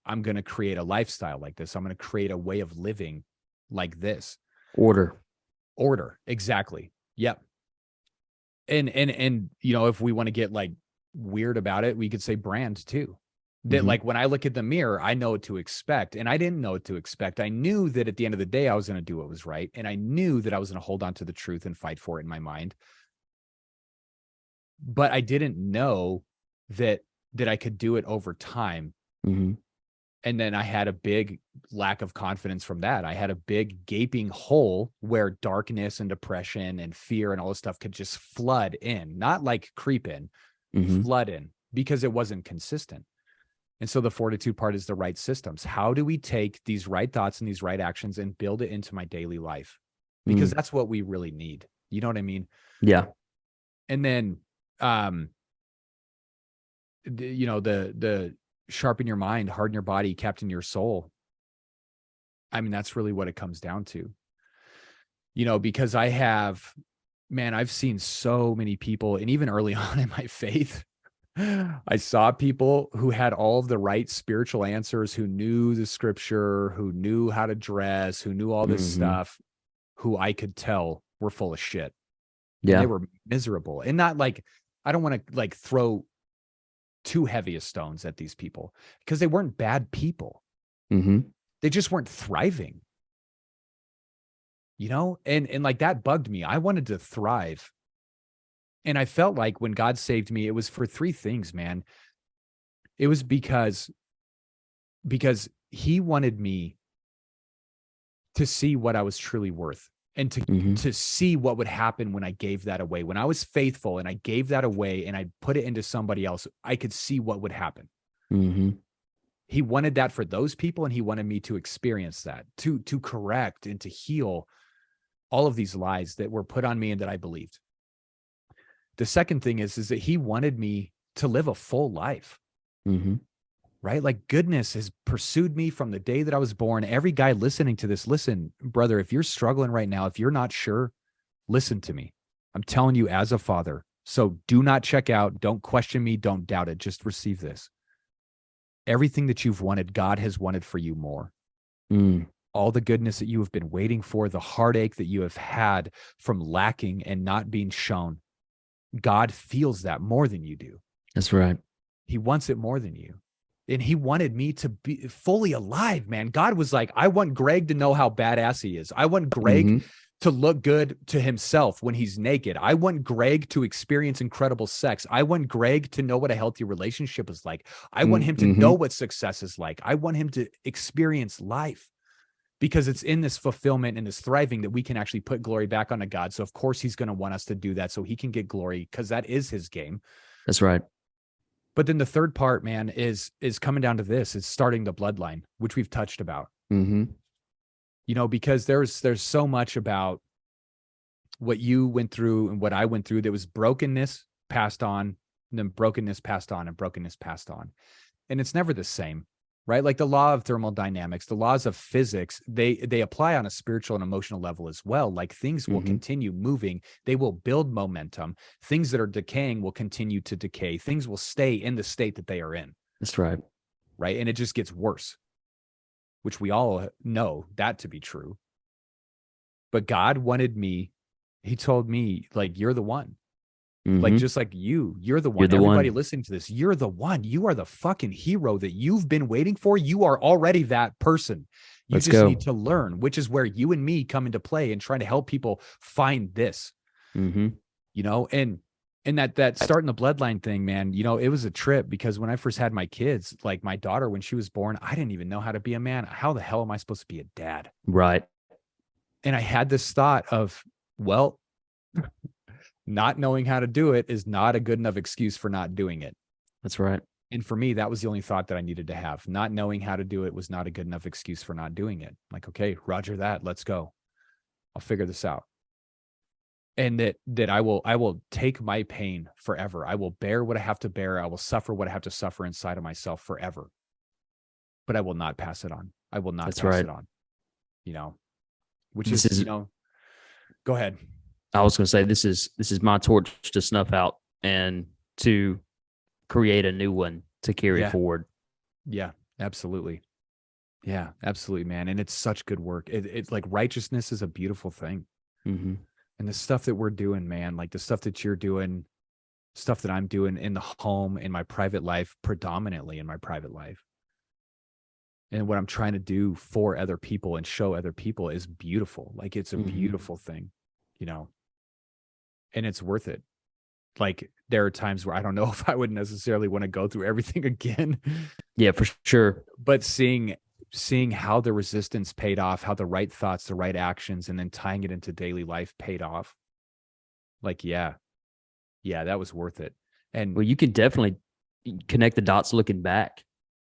I'm going to create a lifestyle like this. I'm going to create a way of living like this. Order. Exactly. Yep. And, you know, if we want to get like weird about it, we could say brand too. That Mm-hmm. like when I look at the mirror, I know what to expect. And I didn't know what to expect. I knew that at the end of the day, I was going to do what was right. And I knew that I was going to hold on to the truth and fight for it in my mind. But I didn't know that I could do it over time. Mm-hmm. And then I had a big lack of confidence from that. I had a big gaping hole where darkness and depression and fear and all this stuff could just flood in, not like creep in, Mm-hmm. flood in, because it wasn't consistent. And so the fortitude part is the right systems. How do we take these right thoughts and these right actions and build it into my daily life? Because that's what we really need. You know what I mean? Yeah. And then, you know, the sharpen your mind, harden your body, captain your soul. I mean, that's really what it comes down to. You know, because I've seen so many people, and even early on in my faith, I saw people who had all of the right spiritual answers, who knew the scripture, who knew how to dress, who knew all this stuff, who I could tell were full of shit. Yeah. And they were miserable. And not like, I don't want to like throw too heavy of stones at these people, because they weren't bad people. Mm-hmm. They just weren't thriving. You know, and like that bugged me. I wanted to thrive. And I felt like when God saved me, it was for three things, man. It was because he wanted me to see what I was truly worth, and to see what would happen when I gave that away. When I was faithful and I gave that away and I put it into somebody else, I could see what would happen. Mm-hmm. He wanted that for those people, and he wanted me to experience that, to correct and to heal all of these lies that were put on me and that I believed. The second thing is that he wanted me to live a full life, right? Like goodness has pursued me from the day that I was born. Every guy listening to this, listen, brother, if you're struggling right now, if you're not sure, listen to me. I'm telling you as a father. So do not check out. Don't question me. Don't doubt it. Just receive this. Everything that you've wanted, God has wanted for you more. All the goodness that you have been waiting for, the heartache that you have had from lacking and not being shown, God feels that more than you do. That's right. He wants it more than you. And he wanted me to be fully alive, man. God was like, I want Greg to know how badass he is. I want Greg to look good to himself when he's naked. I want Greg to experience incredible sex. I want Greg to know what a healthy relationship is like. I want him to know what success is like. I want him to experience life, because it's in this fulfillment and this thriving that we can actually put glory back onto God. So of course he's going to want us to do that so he can get glory, because that is his game. That's right. But then the third part, man, is coming down to this, is starting the bloodline, which we've touched about. You know, because there's so much about what you went through and what I went through that was brokenness passed on, and then brokenness passed on, and brokenness passed on. And it's never the same, right? Like the law of thermodynamics, the laws of physics, they apply on a spiritual and emotional level as well. Like things will continue moving. They will build momentum. Things that are decaying will continue to decay. Things will stay in the state that they are in. That's right. Right. And it just gets worse, which we all know that to be true. But God wanted me, he told me, like, you're the one. Like, just like you're the one. You're the Everybody one. listening to this, you're the one. You are the fucking hero that you've been waiting for. You are already that person. You Let's just go. need to learn, which is where you and me come into play and trying to help people find this, you know? And And that starting the bloodline thing, man, you know, it was a trip because when I first had my kids, like my daughter, when she was born, I didn't even know how to be a man. How the hell am I supposed to be a dad? Right. And I had this thought of, well, not knowing how to do it is not a good enough excuse for not doing it. That's right. And for me, that was the only thought that I needed to have. Not knowing how to do it was not a good enough excuse for not doing it. Like, okay, Roger that. Let's go. I'll figure this out. And that I will take my pain forever. I will bear what I have to bear. I will suffer what I have to suffer inside of myself forever. But I will not pass it on. I will not pass it on. You know, which is, you know, go ahead. I was going to say this is my torch to snuff out and to create a new one to carry forward. Yeah, absolutely. Yeah, absolutely, man. And it's such good work. It's like righteousness is a beautiful thing. Mm-hmm. And the stuff that we're doing, man, like the stuff that you're doing, stuff that I'm doing in the home, in my private life, predominantly in my private life. And what I'm trying to do for other people and show other people is beautiful. Like it's a beautiful thing, you know, and it's worth it. Like there are times where I don't know if I would necessarily want to go through everything again. Yeah, for sure. But seeing how the resistance paid off, how the right thoughts, the right actions, and then tying it into daily life paid off. Like, yeah, that was worth it. And well, you can definitely connect the dots looking back.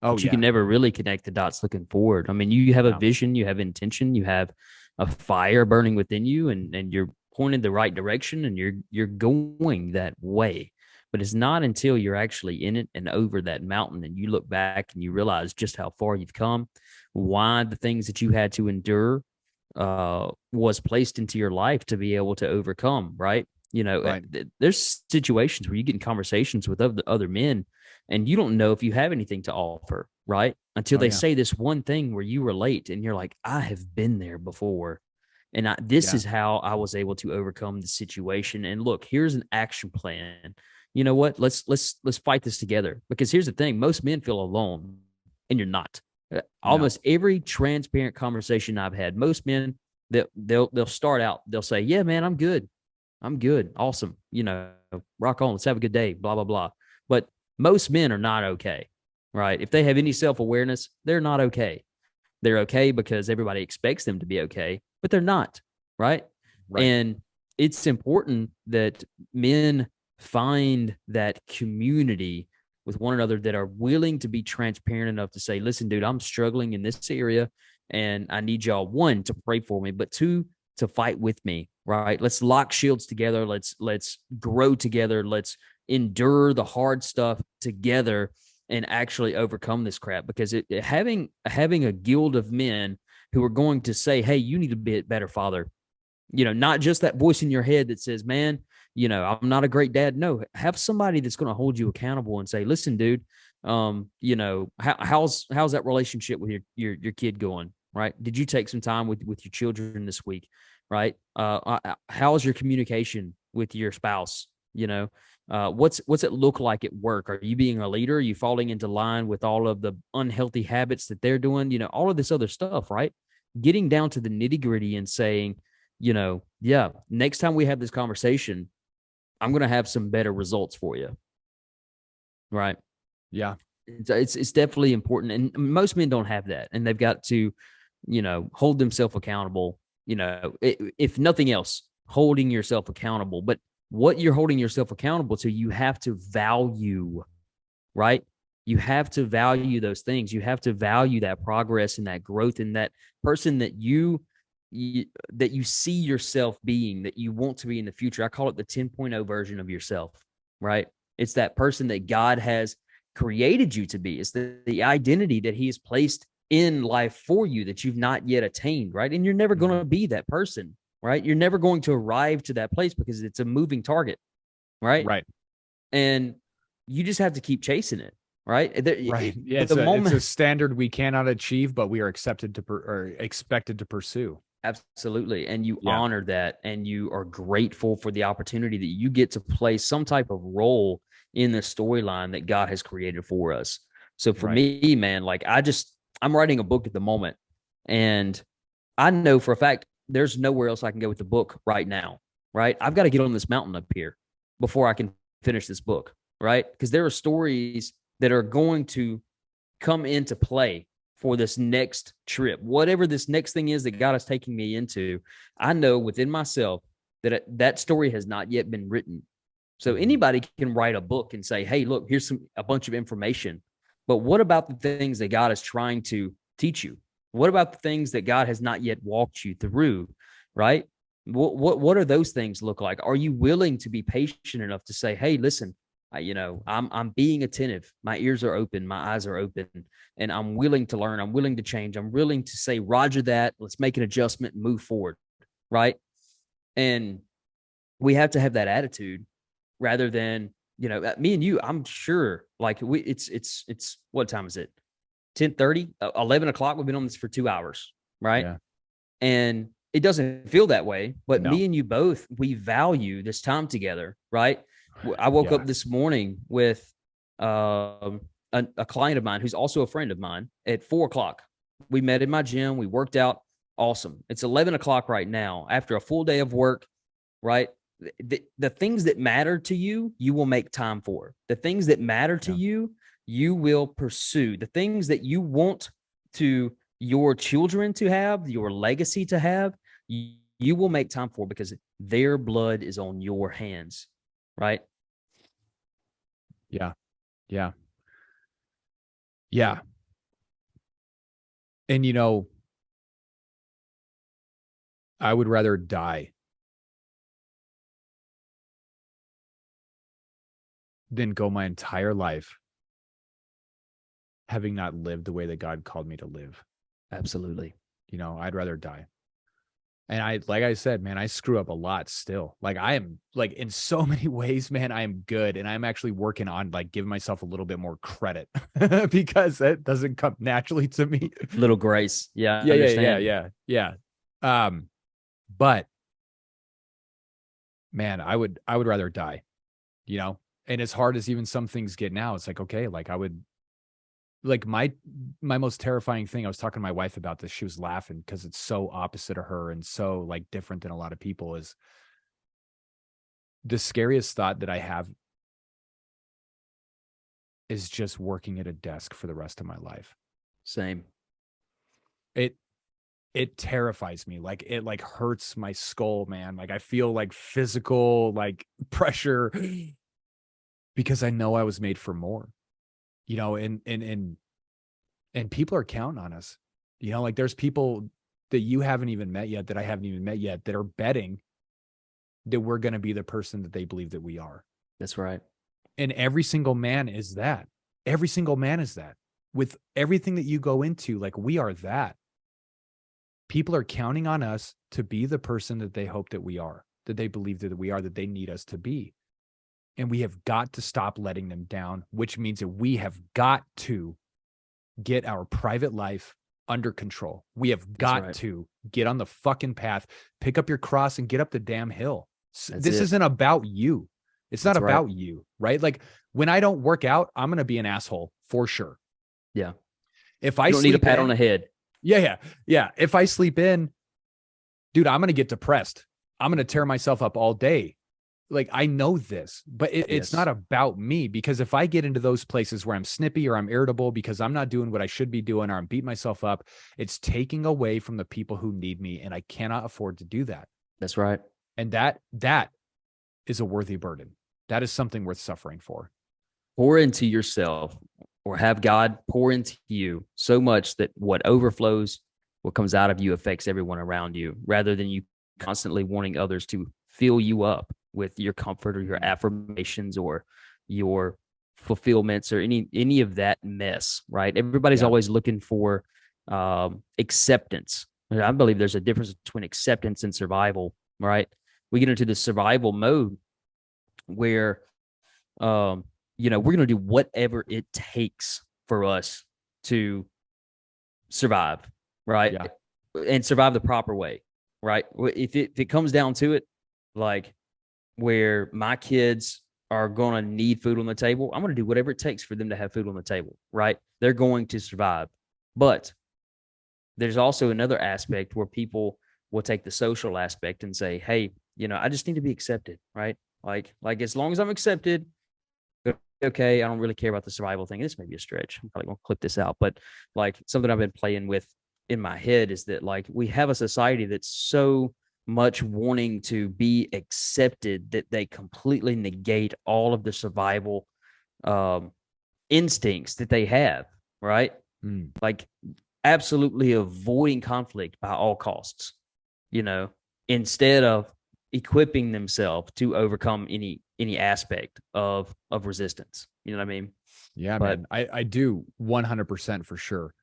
But you can never really connect the dots looking forward. I mean, you have a vision, you have intention, you have a fire burning within you, and you're pointed the right direction, and you're going that way. But it's not until you're actually in it and over that mountain and you look back and you realize just how far you've come, why the things that you had to endure was placed into your life to be able to overcome, right? You know, right. There's situations where you get in conversations with other men and you don't know if you have anything to offer, right? Until they say this one thing where you relate and you're like, I have been there before. And this is how I was able to overcome the situation. And look, here's an action plan. You know what? Let's fight this together. Because here's the thing: most men feel alone, and you're not. Almost every transparent conversation I've had, most men they'll start out, they'll say, "Yeah, man, I'm good, awesome, you know, rock on, let's have a good day, blah blah blah." But most men are not okay, right? If they have any self-awareness, they're not okay. They're okay because everybody expects them to be okay, but they're not, right? And it's important that men find that community with one another that are willing to be transparent enough to say, listen, dude, I'm struggling in this area and I need y'all, one, to pray for me, but two, to fight with me, right? Let's lock shields together. Let's grow together. Let's endure the hard stuff together and actually overcome this crap. Because having a guild of men who are going to say, hey, you need to be a better father, you know, not just that voice in your head that says, man, you know, I'm not a great dad. No, have somebody that's going to hold you accountable and say, listen, dude, you know, how's that relationship with your kid going? Right? Did you take some time with your children this week? Right? How's your communication with your spouse? You know, what's it look like at work? Are you being a leader? Are you falling into line with all of the unhealthy habits that they're doing? You know, all of this other stuff, right? Getting down to the nitty gritty and saying, you know, yeah, next time we have this conversation, I'm going to have some better results for you. Right. Yeah. It's definitely important. And most men don't have that. And they've got to, you know, hold themselves accountable, you know, if nothing else, holding yourself accountable. But what you're holding yourself accountable to, you have to value, right? You have to value those things. You have to value that progress and that growth and that person that you see yourself being, that you want to be in the future. I call it the 10.0 version of yourself, right? It's that person that God has created you to be. It's the identity that he has placed in life for you that you've not yet attained, right? And you're never going to be that person, right? You're never going to arrive to that place because it's a moving target, right? Right. And you just have to keep chasing it, right? Right. Yeah, it's a standard we cannot achieve, but we are expected to pursue. Absolutely. And you honor that, and you are grateful for the opportunity that you get to play some type of role in the storyline that God has created for us. So for me, man, like I'm writing a book at the moment, and I know for a fact there's nowhere else I can go with the book right now, right? I've got to get on this mountain up here. before I can finish this book, right? Because there are stories that are going to come into play for this next trip, whatever this next thing is that God is taking me into. I know within myself that that story has not yet been written. So anybody can write a book and say, hey, look, here's a bunch of information. But what about the things that God is trying to teach you? What about the things that God has not yet walked you through, right? What are those things look like? Are you willing to be patient enough to say, hey, listen, I'm being attentive. My ears are open. My eyes are open, and I'm willing to learn. I'm willing to change. I'm willing to say, Roger that. Let's make an adjustment and move forward, right? And we have to have that attitude rather than, me and you, I'm sure, like it's what time is it? 10:30, 11 o'clock. We've been on this for 2 hours, right? Yeah. And it doesn't feel that way, but No. me and you both, we value this time together, right? I woke up this morning with a client of mine who's also a friend of mine at 4 o'clock. We met in my gym. We worked out. Awesome. It's 11 o'clock right now after a full day of work, right? The things that matter to you, you will make time for. The things that matter to you, you will pursue. The things that you want to your children to have, your legacy to have, you will make time for because their blood is on your hands, right? Yeah. Yeah. Yeah. And, I would rather die than go my entire life having not lived the way that God called me to live. Absolutely. I'd rather die. And like I said, man, I screw up a lot still. Like I am like in so many ways, man, I am good. And I'm actually working on like giving myself a little bit more credit because that doesn't come naturally to me. Little grace. Yeah. I Yeah. understand. Yeah. But man, I would rather die, and as hard as even some things get now, it's like, okay, like I would, like my most terrifying thing, I was talking to my wife about this. She was laughing because it's so opposite of her and so like different than a lot of people. Is the scariest thought that I have is just working at a desk for the rest of my life. Same. It terrifies me. Like it like hurts my skull, man. Like I feel like physical like pressure because I know I was made for more. And people are counting on us. Like there's people that you haven't even met yet, that I haven't even met yet, that are betting that we're going to be the person that they believe that we are. That's right. And every single man is that. Every single man is that. With everything that you go into, like we are that. People are counting on us to be the person that they hope that we are, that they believe that we are, that they need us to be. And we have got to stop letting them down, which means that we have got to get our private life under control. We have got to get on the fucking path, pick up your cross and get up the damn hill. This isn't about you. It's not about you, right? Like when I don't work out, I'm going to be an asshole for sure. Yeah. If I don't need a pat on the head. Yeah. If I sleep in, dude, I'm going to get depressed. I'm going to tear myself up all day. Like I know this, but it's not about me, because if I get into those places where I'm snippy or I'm irritable because I'm not doing what I should be doing, or I'm beating myself up, it's taking away from the people who need me. And I cannot afford to do that. That's right. And that is a worthy burden. That is something worth suffering for. Pour into yourself, or have God pour into you so much that what overflows, what comes out of you affects everyone around you, rather than you constantly wanting others to fill you up with your comfort or your affirmations or your fulfillments or any of that mess, right? Everybody's always looking for acceptance. I believe there's a difference between acceptance and survival, right? We get into the survival mode where, we're going to do whatever it takes for us to survive, right? Yeah. And survive the proper way, right? If it comes down to it, like, where my kids are going to need food on the table, I'm going to do whatever it takes for them to have food on the table, right? They're going to survive. But there's also another aspect where people will take the social aspect and say, hey, I just need to be accepted, right? Like as long as I'm accepted, okay, I don't really care about the survival thing. This may be a stretch. I'm probably gonna clip this out, but like something I've been playing with in my head is that like we have a society that's so much wanting to be accepted that they completely negate all of the survival um, instincts that they have, right? Like absolutely avoiding conflict by all costs, you know, instead of equipping themselves to overcome any aspect of resistance. You know what I mean? Yeah, But man. I do 100% for sure.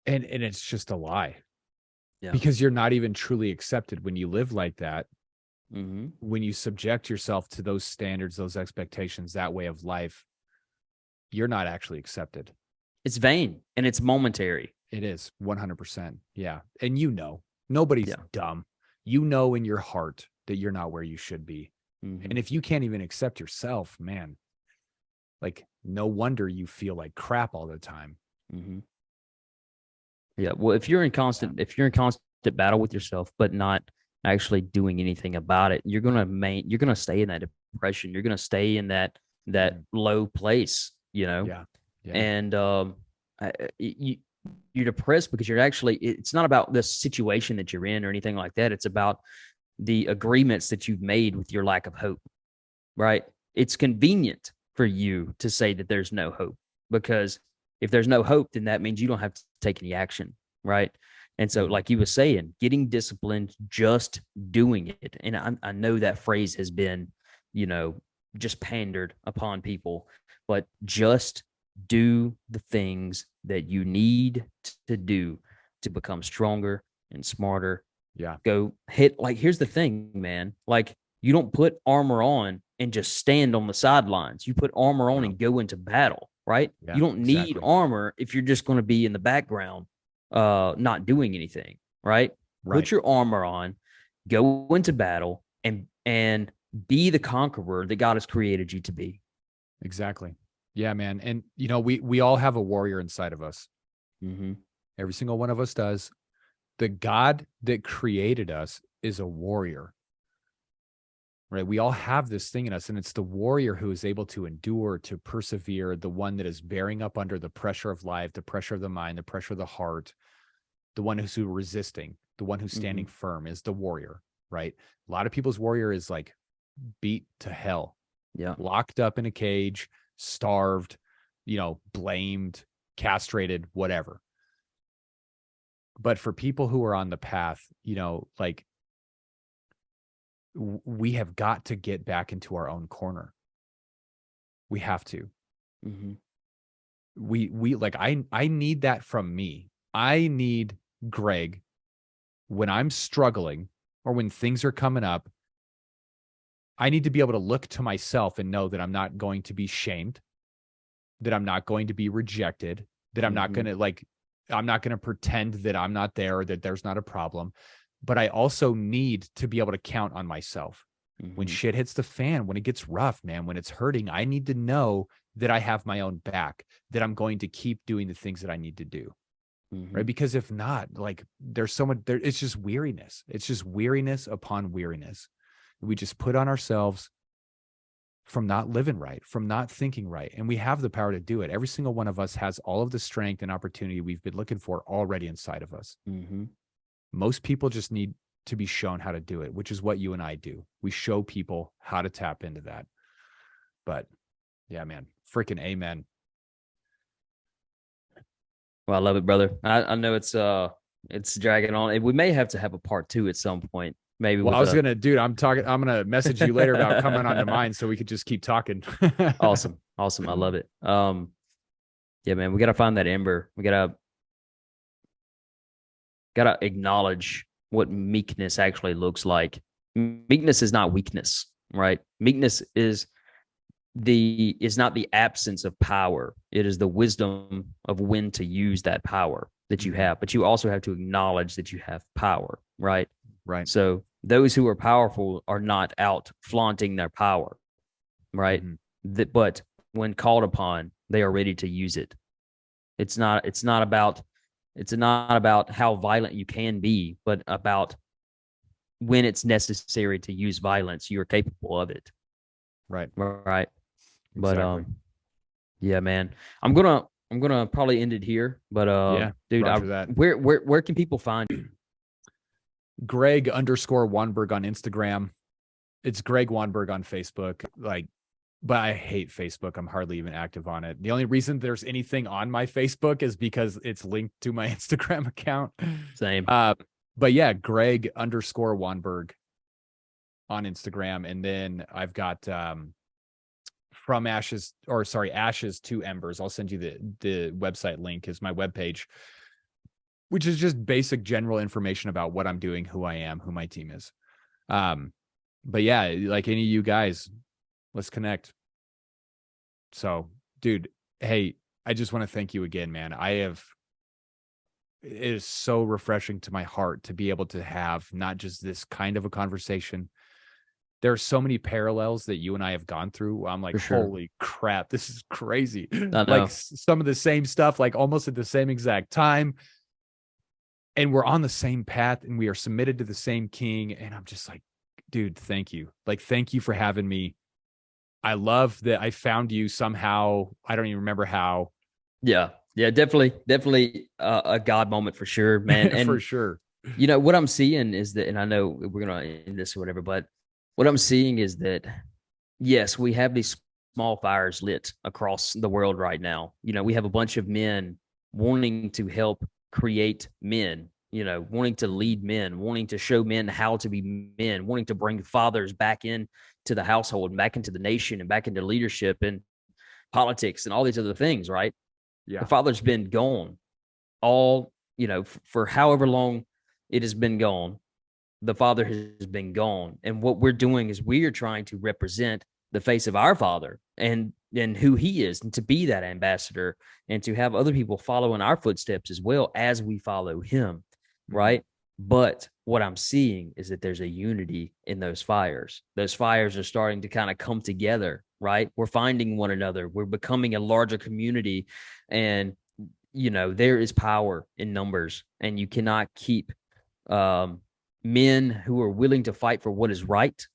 And it's just a lie. yeah. Because you're not even truly accepted when you live like that. Mm-hmm. When you subject yourself to those standards, those expectations, that way of life, you're not actually accepted. It's vain and it's momentary. It is 100%. Yeah. And nobody's dumb. You know in your heart that you're not where you should be. Mm-hmm. And if you can't even accept yourself, man, like no wonder you feel like crap all the time. Mm-hmm. Yeah. Well, if you're in constant battle with yourself, but not actually doing anything about it, you're gonna stay in that depression. You're gonna stay in that low place, you know. Yeah. Yeah. And you're depressed because it's not about the situation that you're in or anything like that. It's about the agreements that you've made with your lack of hope, right? It's convenient for you to say that there's no hope, because if there's no hope, then that means you don't have to take any action, right? And so, like you were saying, getting disciplined, just doing it. And I know that phrase has been, just pandered upon people, but just do the things that you need to do to become stronger and smarter. Yeah. Go hit, like, here's the thing, man. Like, you don't put armor on and just stand on the sidelines. You put armor on and go into battle, right? Yeah, you don't need armor if you're just going to be in the background, not doing anything, right? Put your armor on, go into battle, and be the conqueror that God has created you to be. Exactly. Yeah, man. And we all have a warrior inside of us. Mm-hmm. Every single one of us does. The God that created us is a warrior, right? We all have this thing in us, and it's the warrior who is able to endure, to persevere, the one that is bearing up under the pressure of life, the pressure of the mind, the pressure of the heart, the one who's resisting, the one who's standing firm is the warrior, right? A lot of people's warrior is like beat to hell, locked up in a cage, starved, blamed, castrated, whatever. But for people who are on the path, like we have got to get back into our own corner. We have to. Mm-hmm. We like, I need that from me. I need Greg when I'm struggling or when things are coming up. I need to be able to look to myself and know that I'm not going to be shamed, that I'm not going to be rejected, that I'm not going to I'm not going to pretend that I'm not there, that there's not a problem. But I also need to be able to count on myself. When shit hits the fan, when it gets rough, man, when it's hurting, I need to know that I have my own back, that I'm going to keep doing the things that I need to do. Right. Because if not, like, there's so much there, it's just weariness. It's just weariness upon weariness. We just put on ourselves from not living right, from not thinking right. And we have the power to do it. Every single one of us has all of the strength and opportunity we've been looking for already inside of us. Most people just need to be shown how to do it, which is what you and I do. We show people how to tap into that. But yeah, man, freaking amen. Well, I love it, brother. I know it's dragging on. We may have to have a part 2 at some point. Maybe. Well, I'm gonna message you later about coming onto mine so we could just keep talking. Awesome. I love it. Yeah, man, we gotta find that ember. We gotta acknowledge what meekness actually looks like. Meekness is not weakness, right? Meekness is not the absence of power. It is the wisdom of when to use that power that you have. But you also have to acknowledge that you have power, right? Right. So those who are powerful are not out flaunting their power, right? But when called upon, they are ready to use it. It's not about how violent you can be, but about when it's necessary to use violence, you're capable of it. Right. Right. But Exactly. yeah, man. I'm gonna probably end it here. But Yeah. dude, Roger that. where can people find you? Greg_Wanberg on Instagram. It's Greg Wanberg on Facebook. But I hate Facebook. I'm hardly even active on it. The only reason there's anything on my Facebook is because it's linked to my Instagram account. Same. But yeah, Greg_Wanberg on Instagram. And then I've got Ashes to Embers. I'll send you the website link is my webpage, which is just basic general information about what I'm doing, who I am, who my team is. But yeah, like any of you guys, let's connect. So, dude, hey, I just want to thank you again, man. It is so refreshing to my heart to be able to have not just this kind of a conversation. There are so many parallels that you and I have gone through. I'm like, sure. Holy crap, this is crazy. I know. Like some of the same stuff, like almost at the same exact time. And we're on the same path and we are submitted to the same king. And I'm just like, dude, thank you. Like, thank you for having me. I love that I found you somehow. I don't even remember how. Yeah. Yeah, definitely a God moment for sure, man. And for sure. You know, what I'm seeing is that, and I know we're going to end this or whatever, but what I'm seeing is that, yes, we have these small fires lit across the world right now. You know, we have a bunch of men wanting to help create men, you know, wanting to lead men, wanting to show men how to be men, wanting to bring fathers back in to the household and back into the nation and back into leadership and politics and all these other things, right? Yeah. The father's been gone all, you know, for however long it has been gone. The father has been gone. And what we're doing is we are trying to represent the face of our father and who he is, and to be that ambassador and to have other people follow in our footsteps as well as we follow him. Right. But what I'm seeing is that there's a unity in those fires. Those fires are starting to kind of come together, right? We're finding one another. We're becoming a larger community. And, you know, there is power in numbers, and you cannot keep men who are willing to fight for what is right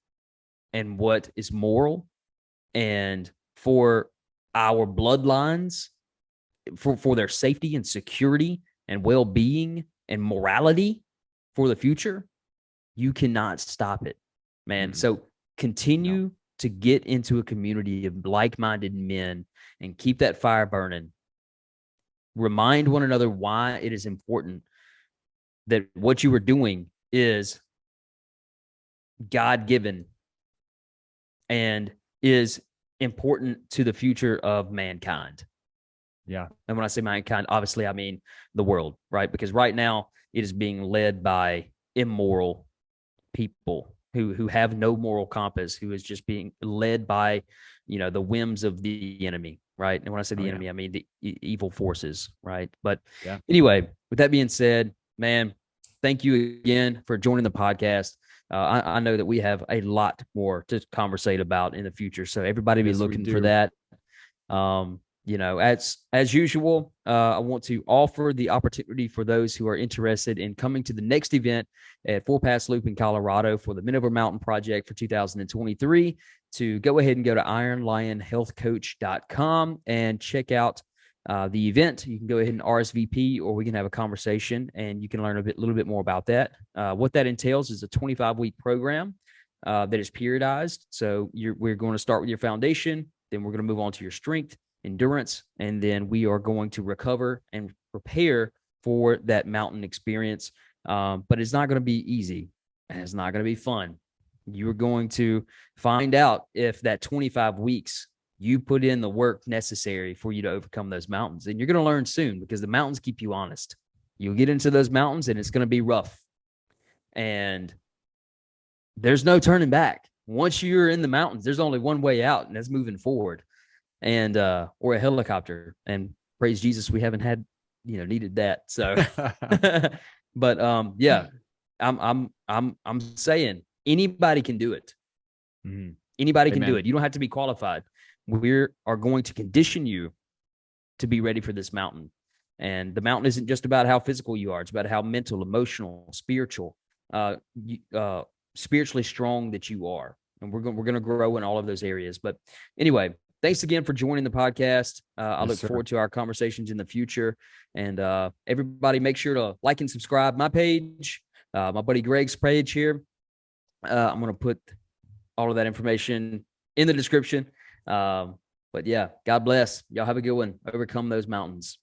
and what is moral and for our bloodlines, for their safety and security and well-being and morality for the future. You cannot stop it, man. So continue to get into a community of like-minded men and keep that fire burning. Remind one another why it is important that what you are doing is God-given and is important to the future of mankind. Yeah. And when I say mankind, obviously I mean the world, right? Because right now it is being led by immoral people who have no moral compass, who is just being led by, you know, the whims of the enemy, right? And when I say the enemy, I mean the evil forces, right? But anyway, with that being said, man, thank you again for joining the podcast. I know that we have a lot more to conversate about in the future, so everybody be looking for that. You know, as usual, I want to offer the opportunity for those who are interested in coming to the next event at Four Pass Loop in Colorado for the Men Over Mountain Project for 2023 to go ahead and go to ironlionhealthcoach.com and check out the event. You can go ahead and RSVP, or we can have a conversation and you can learn a little bit more about that. What that entails is a 25-week program that is periodized. So we're going to start with your foundation, then we're going to move on to your strength, endurance, and then we are going to recover and prepare for that mountain experience. But it's not going to be easy, and it's not going to be fun. You're going to find out if that 25 weeks you put in the work necessary for you to overcome those mountains. And you're going to learn soon, because the mountains keep you honest. You'll get into those mountains and it's going to be rough. And there's no turning back. Once you're in the mountains, there's only one way out, and that's moving forward. And or a helicopter. And praise Jesus, we haven't had, needed that. So but yeah, I'm saying anybody can do it. Mm-hmm. Anybody can do it. You don't have to be qualified. We are going to condition you to be ready for this mountain. And the mountain isn't just about how physical you are. It's about how mental, emotional, spiritual, spiritually strong that you are. And we're going to grow in all of those areas. But anyway, thanks again for joining the podcast. I look forward to our conversations in the future. And everybody, make sure to like and subscribe my page, my buddy Greg's page here. I'm going to put all of that information in the description. But yeah, God bless. Y'all have a good one. Overcome those mountains.